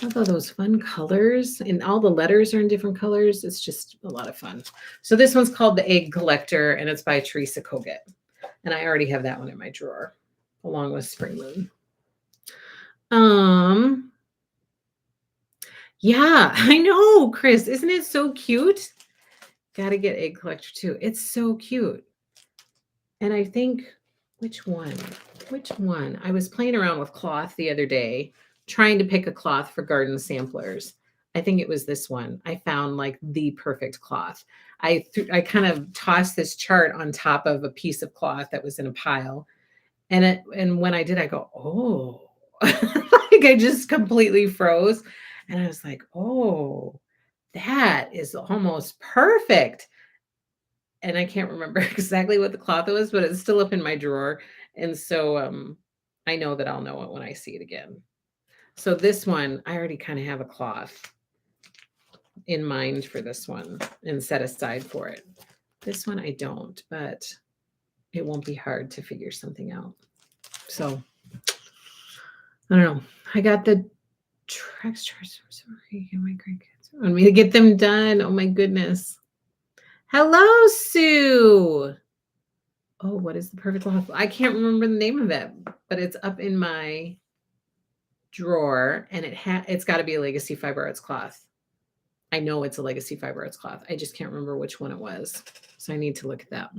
Love all those fun colors, and all the letters are in different colors. It's just a lot of fun. So this one's called The Egg Collector, and it's by Teresa Kogut. And I already have that one in my drawer, along with Spring Moon. Yeah, I know, Chris. Isn't it so cute? Got to get Egg Collector too. It's so cute. And I think, which one? Which one? I was playing around with cloth the other day, trying to pick a cloth for garden samplers. I think it was this one. I found like the perfect cloth. I kind of tossed this chart on top of a piece of cloth that was in a pile. And when I did, I go, "Oh," like I just completely froze. And I was like, "Oh, that is almost perfect." and I can't remember exactly what the cloth was, but it's still up in my drawer. And so I know that I'll know it when I see it again. So this one, I already kind of have a cloth in mind for this one and set aside for it. This one I don't, but it won't be hard to figure something out. So I don't know. I got the tracks my grandkids want me to get them done. Oh my goodness. Hello, Sue. Oh, what is the perfect cloth? I can't remember the name of it, but it's up in my drawer, and it's got to be a Legacy Fiber Arts cloth. I know it's a Legacy Fiber Arts cloth. I just can't remember which one it was. So I need to look at that.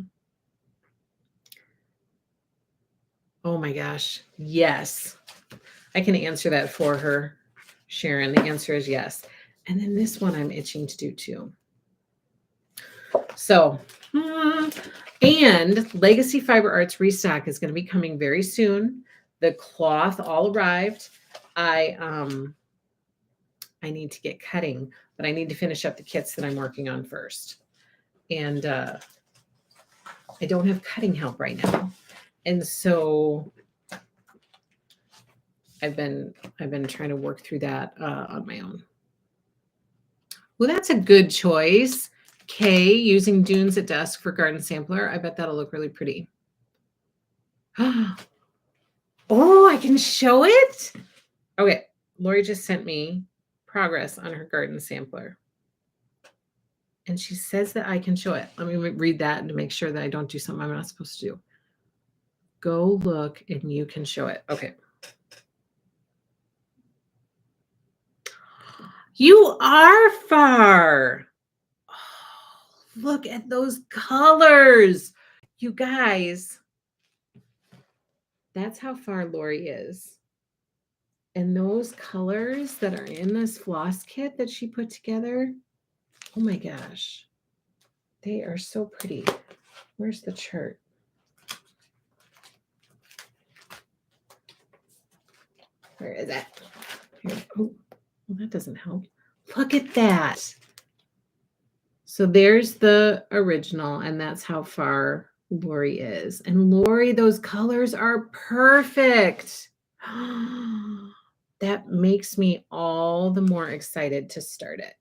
Oh my gosh. Yes. I can answer that for her, Sharon. The answer is yes. And then this one I'm itching to do too. So, and Legacy Fiber Arts restock is going to be coming very soon. The cloth all arrived. I need to get cutting, but I need to finish up the kits that I'm working on first. And I don't have cutting help right now. And so I've been trying to work through that on my own. Well, that's a good choice. Kay, using dunes at dusk for garden sampler. I bet that'll look really pretty. Oh, I can show it? Okay, Lori just sent me progress on her garden sampler. And she says that I can show it. Let me read that to make sure that I don't do something I'm not supposed to do. Go look and you can show it. Okay. You are far. Oh, look at those colors. You guys, that's how far Lori is. And those colors that are in this floss kit that she put together, oh my gosh, they are so pretty. Where's the chart? Where is it? Here. Oh, well, that doesn't help. Look at that. So there's the original, and that's how far Lori is. And Lori, those colors are perfect. That makes me all the more excited to start it.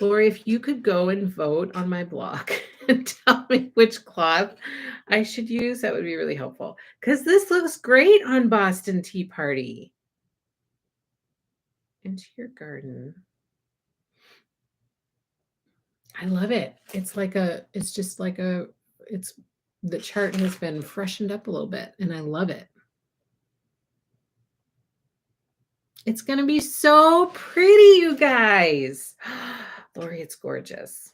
Lori, if you could go and vote on my blog and tell me which cloth I should use, that would be really helpful. Because this looks great on Boston Tea Party. Into your garden. I love it. It's the chart has been freshened up a little bit, and I love it. It's going to be so pretty, you guys. Lori, it's gorgeous.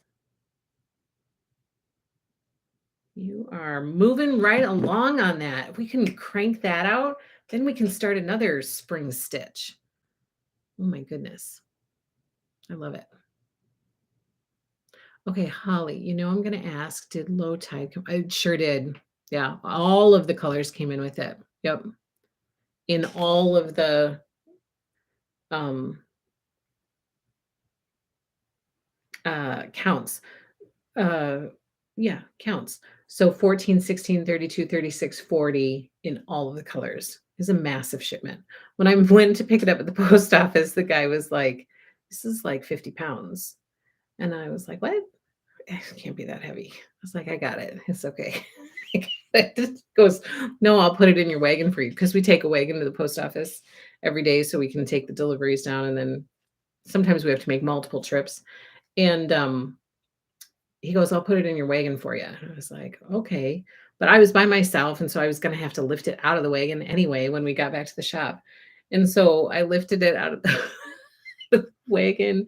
You are moving right along on that. If we can crank that out, then we can start another spring stitch. Oh my goodness. I love it. Okay, Holly, I'm going to ask, did low tide come? I sure did. Yeah, all of the colors came in with it. Yep. In all of the counts. Counts. So 14, 16, 32, 36, 40 in all of the colors is a massive shipment. When I went to pick it up at the post office, the guy was like, this is like 50 pounds. And I was like, what? It can't be that heavy. I was like, I got it. It's okay. It goes, no, I'll put it in your wagon for you, because we take a wagon to the post office every day so we can take the deliveries down. And then sometimes we have to make multiple trips. And he goes, I'll put it in your wagon for you. And I was like, okay. But I was by myself, and so I was going to have to lift it out of the wagon anyway when we got back to the shop. And so I lifted it out of the wagon,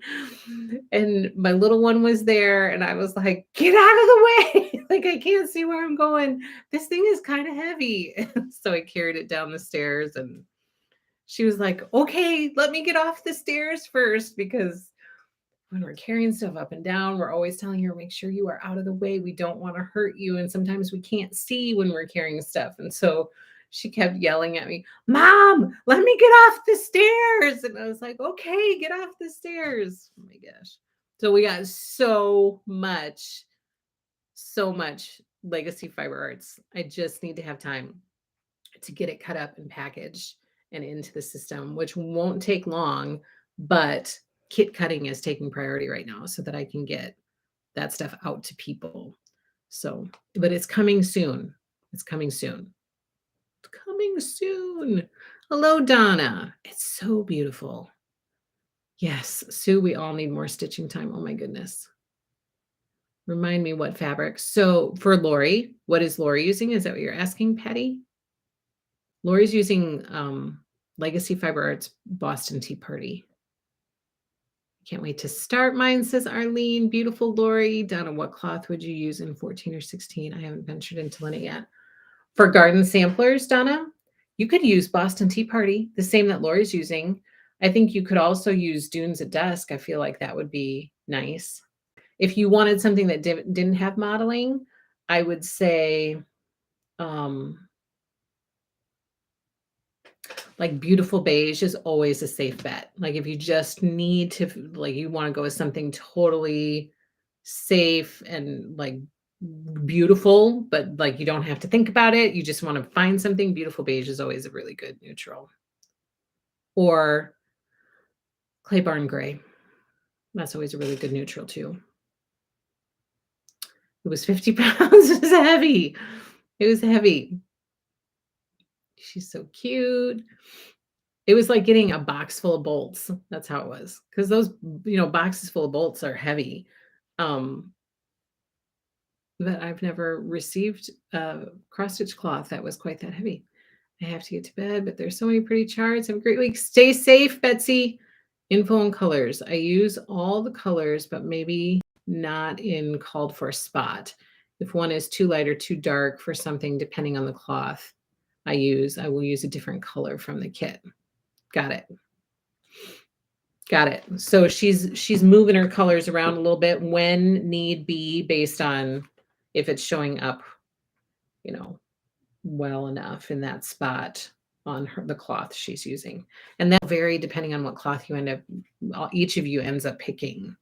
and my little one was there, and I was like, get out of the way. Like, I can't see where I'm going. This thing is kind of heavy. So I carried it down the stairs, and she was like, okay, let me get off the stairs first, because when we're carrying stuff up and down, we're always telling her, make sure you are out of the way. We don't want to hurt you. And sometimes we can't see when we're carrying stuff. And so she kept yelling at me, Mom, let me get off the stairs. And I was like, okay, get off the stairs. Oh my gosh. So we got so much legacy fiber arts. I just need to have time to get it cut up and packaged and into the system, which won't take long, but kit cutting is taking priority right now so that I can get that stuff out to people. So, but it's coming soon. It's coming soon. It's coming soon. Hello, Donna. It's so beautiful. Yes, Sue, we all need more stitching time. Oh my goodness. Remind me what fabric. So for Lori, what is Lori using? Is that what you're asking, Patty? Lori's using Legacy Fiber Arts Boston Tea Party. Can't wait to start mine, says Arlene. Beautiful Lori. Donna, what cloth would you use in 14 or 16? I haven't ventured into linen yet. For garden samplers, Donna, you could use Boston Tea Party, the same that Lori's using. I think you could also use Dunes at Dusk. I feel like that would be nice. If you wanted something that didn't have modeling, I would say like Beautiful Beige is always a safe bet. Like if you just need to, like you want to go with something totally safe and like beautiful, but like you don't have to think about it. You just want to find something. Beautiful Beige is always a really good neutral. Or Clay Barn Gray. That's always a really good neutral too. It was 50 pounds. It was heavy. It was heavy. She's so cute. It was like getting a box full of bolts. That's how it was. Because those, boxes full of bolts are heavy. But I've never received a cross stitch cloth that was quite that heavy. I have to get to bed, but there's so many pretty charts. Have a great week. Stay safe, Betsy. Info and colors. I use all the colors, but maybe not in called for spot. If one is too light or too dark for something, depending on the cloth I will use a different color from the kit. Got it. Got it. So she's moving her colors around a little bit when need be based on if it's showing up, well enough in that spot on the cloth she's using. And that'll vary depending on what cloth you each of you ends up picking.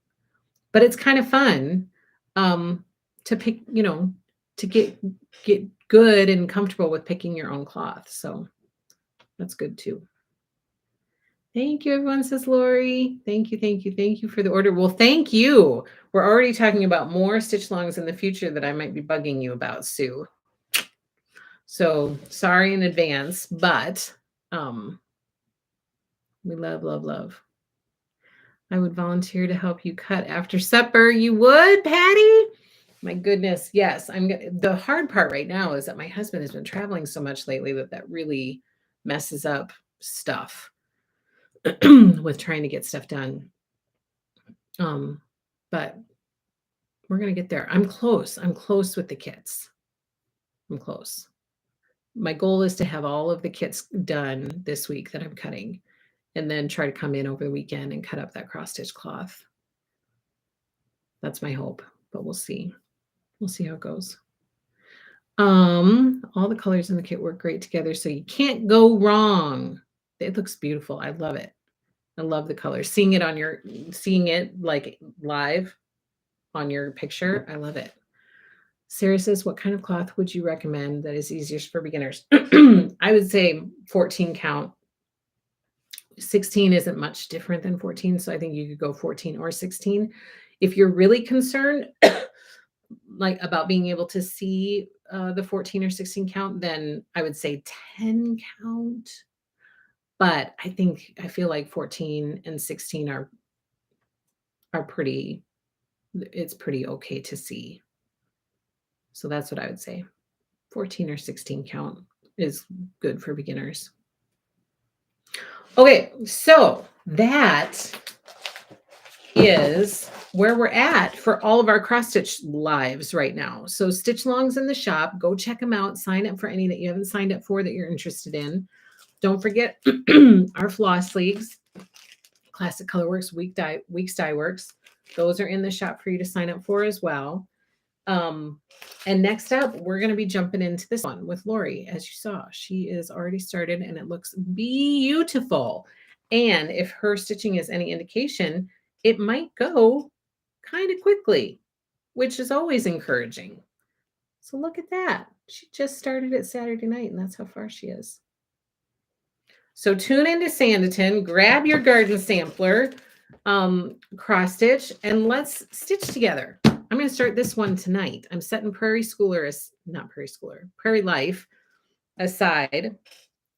But it's kind of fun to pick, to get good and comfortable with picking your own cloth. So that's good too. Thank you, everyone, says Lori. Thank you, thank you, thank you for the order. Well, thank you. We're already talking about more stitch longs in the future that I might be bugging you about, Sue. So sorry in advance, but we love, love, love. I would volunteer to help you cut after supper. You would, Patty? My goodness, yes. The hard part right now is that my husband has been traveling so much lately that really messes up stuff with trying to get stuff done. But we're going to get there. I'm close. I'm close with the kits. I'm close. My goal is to have all of the kits done this week that I'm cutting and then try to come in over the weekend and cut up that cross stitch cloth. That's my hope, but we'll see. We'll see how it goes. All the colors in the kit work great together, so you can't go wrong. It looks beautiful. I love it. I love the colors. Seeing it like live on your picture, I love it. Sarah says, what kind of cloth would you recommend that is easiest for beginners? I would say 14 count. 16 isn't much different than 14, so I think you could go 14 or 16. If you're really concerned like about being able to see the 14 or 16 count, then I would say 10 count. But I feel like 14 and 16 are pretty, it's pretty okay to see. So that's what I would say. 14 or 16 count is good for beginners. Okay, so that is where we're at for all of our cross stitch lives right now. So stitch longs in the shop, go check them out, sign up for any that you haven't signed up for that you're interested in. Don't forget our floss leagues, Classic Colorworks, Weeks Dye Works. Those are in the shop for you to sign up for as well. And next up, we're going to be jumping into this one with Lori. As you saw, she is already started and it looks beautiful. And if her stitching is any indication, it might go kind of quickly, which is always encouraging. So look at that. She just started it Saturday night, and that's how far she is. So tune into Sanditon, grab your garden sampler, cross stitch, and let's stitch together. I'm going to start this one tonight. I'm setting Prairie Life aside,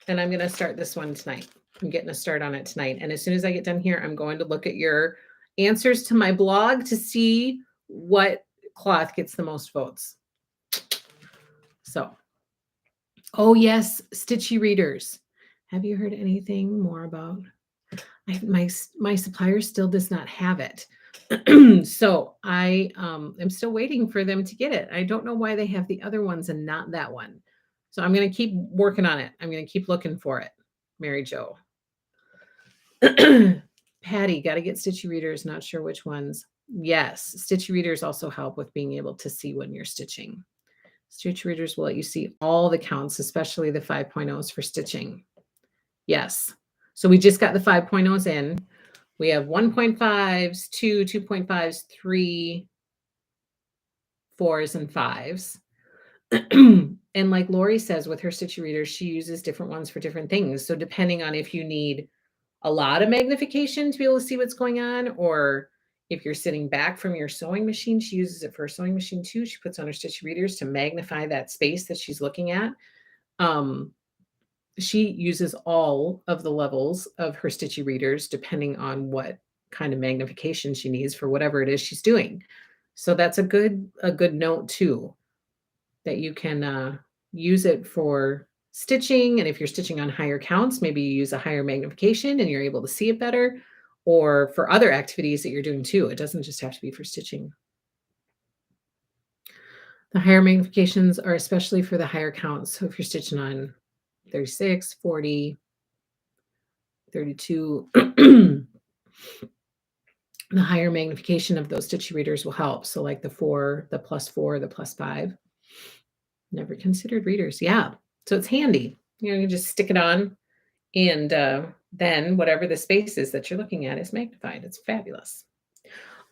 and I'm going to start this one tonight. I'm getting a start on it tonight. And as soon as I get done here, I'm going to look at your answers to my blog to see what cloth gets the most votes. So, oh yes, Stitchy Readers. Have you heard anything more about? My supplier still does not have it. So I am still waiting for them to get it. I don't know why they have the other ones and not that one. So I'm going to keep working on it. I'm going to keep looking for it. Mary Jo. Patty, got to get Stitchy Readers. Not sure which ones. Yes, Stitchy Readers also help with being able to see when you're stitching. Stitchy Readers will let you see all the counts, especially the 5.0s for stitching. Yes. So we just got the 5.0s in. We have 1.5s, 2.5s, 3, 4s, and 5s. And like Lori says with her Stitchy Readers, she uses different ones for different things. So depending on if you need a lot of magnification to be able to see what's going on, or if you're sitting back from your sewing machine, she uses it for her sewing machine too. She puts on her Stitchy Readers to magnify that space that she's looking at. She uses all of the levels of her Stitchy Readers depending on what kind of magnification she needs for whatever it is she's doing. So that's a good note too, that you can use it for stitching. And if you're stitching on higher counts, maybe you use a higher magnification and you're able to see it better, or for other activities that you're doing too. It doesn't just have to be for stitching. The higher magnifications are especially for the higher counts. So if you're stitching on 36, 40, 32, the higher magnification of those Stitchy Readers will help. So like the 4, the +4, the +5. Never considered readers. Yeah. So it's handy. You just stick it on, and then whatever the space is that you're looking at is magnified. It's fabulous.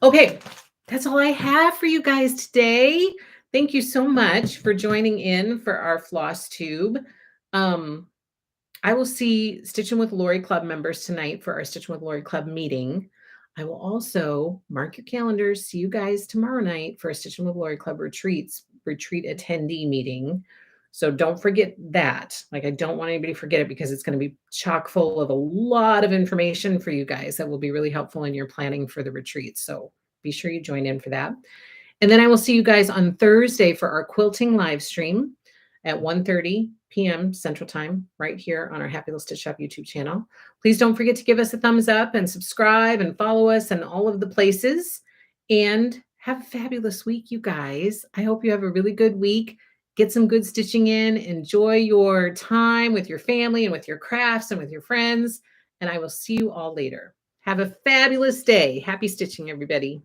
Okay. That's all I have for you guys today. Thank you so much for joining in for our Flosstube. I will see Stitching with Lori Club members tonight for our Stitching with Lori Club meeting. I will also mark your calendars. See you guys tomorrow night for a Stitching with Lori Club retreat attendee meeting. So don't forget that. Like, I don't want anybody to forget it, because it's going to be chock full of a lot of information for you guys that will be really helpful in your planning for the retreat. So be sure you join in for that. And then I will see you guys on Thursday for our quilting live stream at 1:30 p.m. Central Time, right here on our Happy Little Stitch Shop YouTube channel. Please don't forget to give us a thumbs up and subscribe and follow us in all of the places. And have a fabulous week, you guys. I hope you have a really good week. Get some good stitching in. Enjoy your time with your family and with your crafts and with your friends. And I will see you all later. Have a fabulous day. Happy stitching, everybody.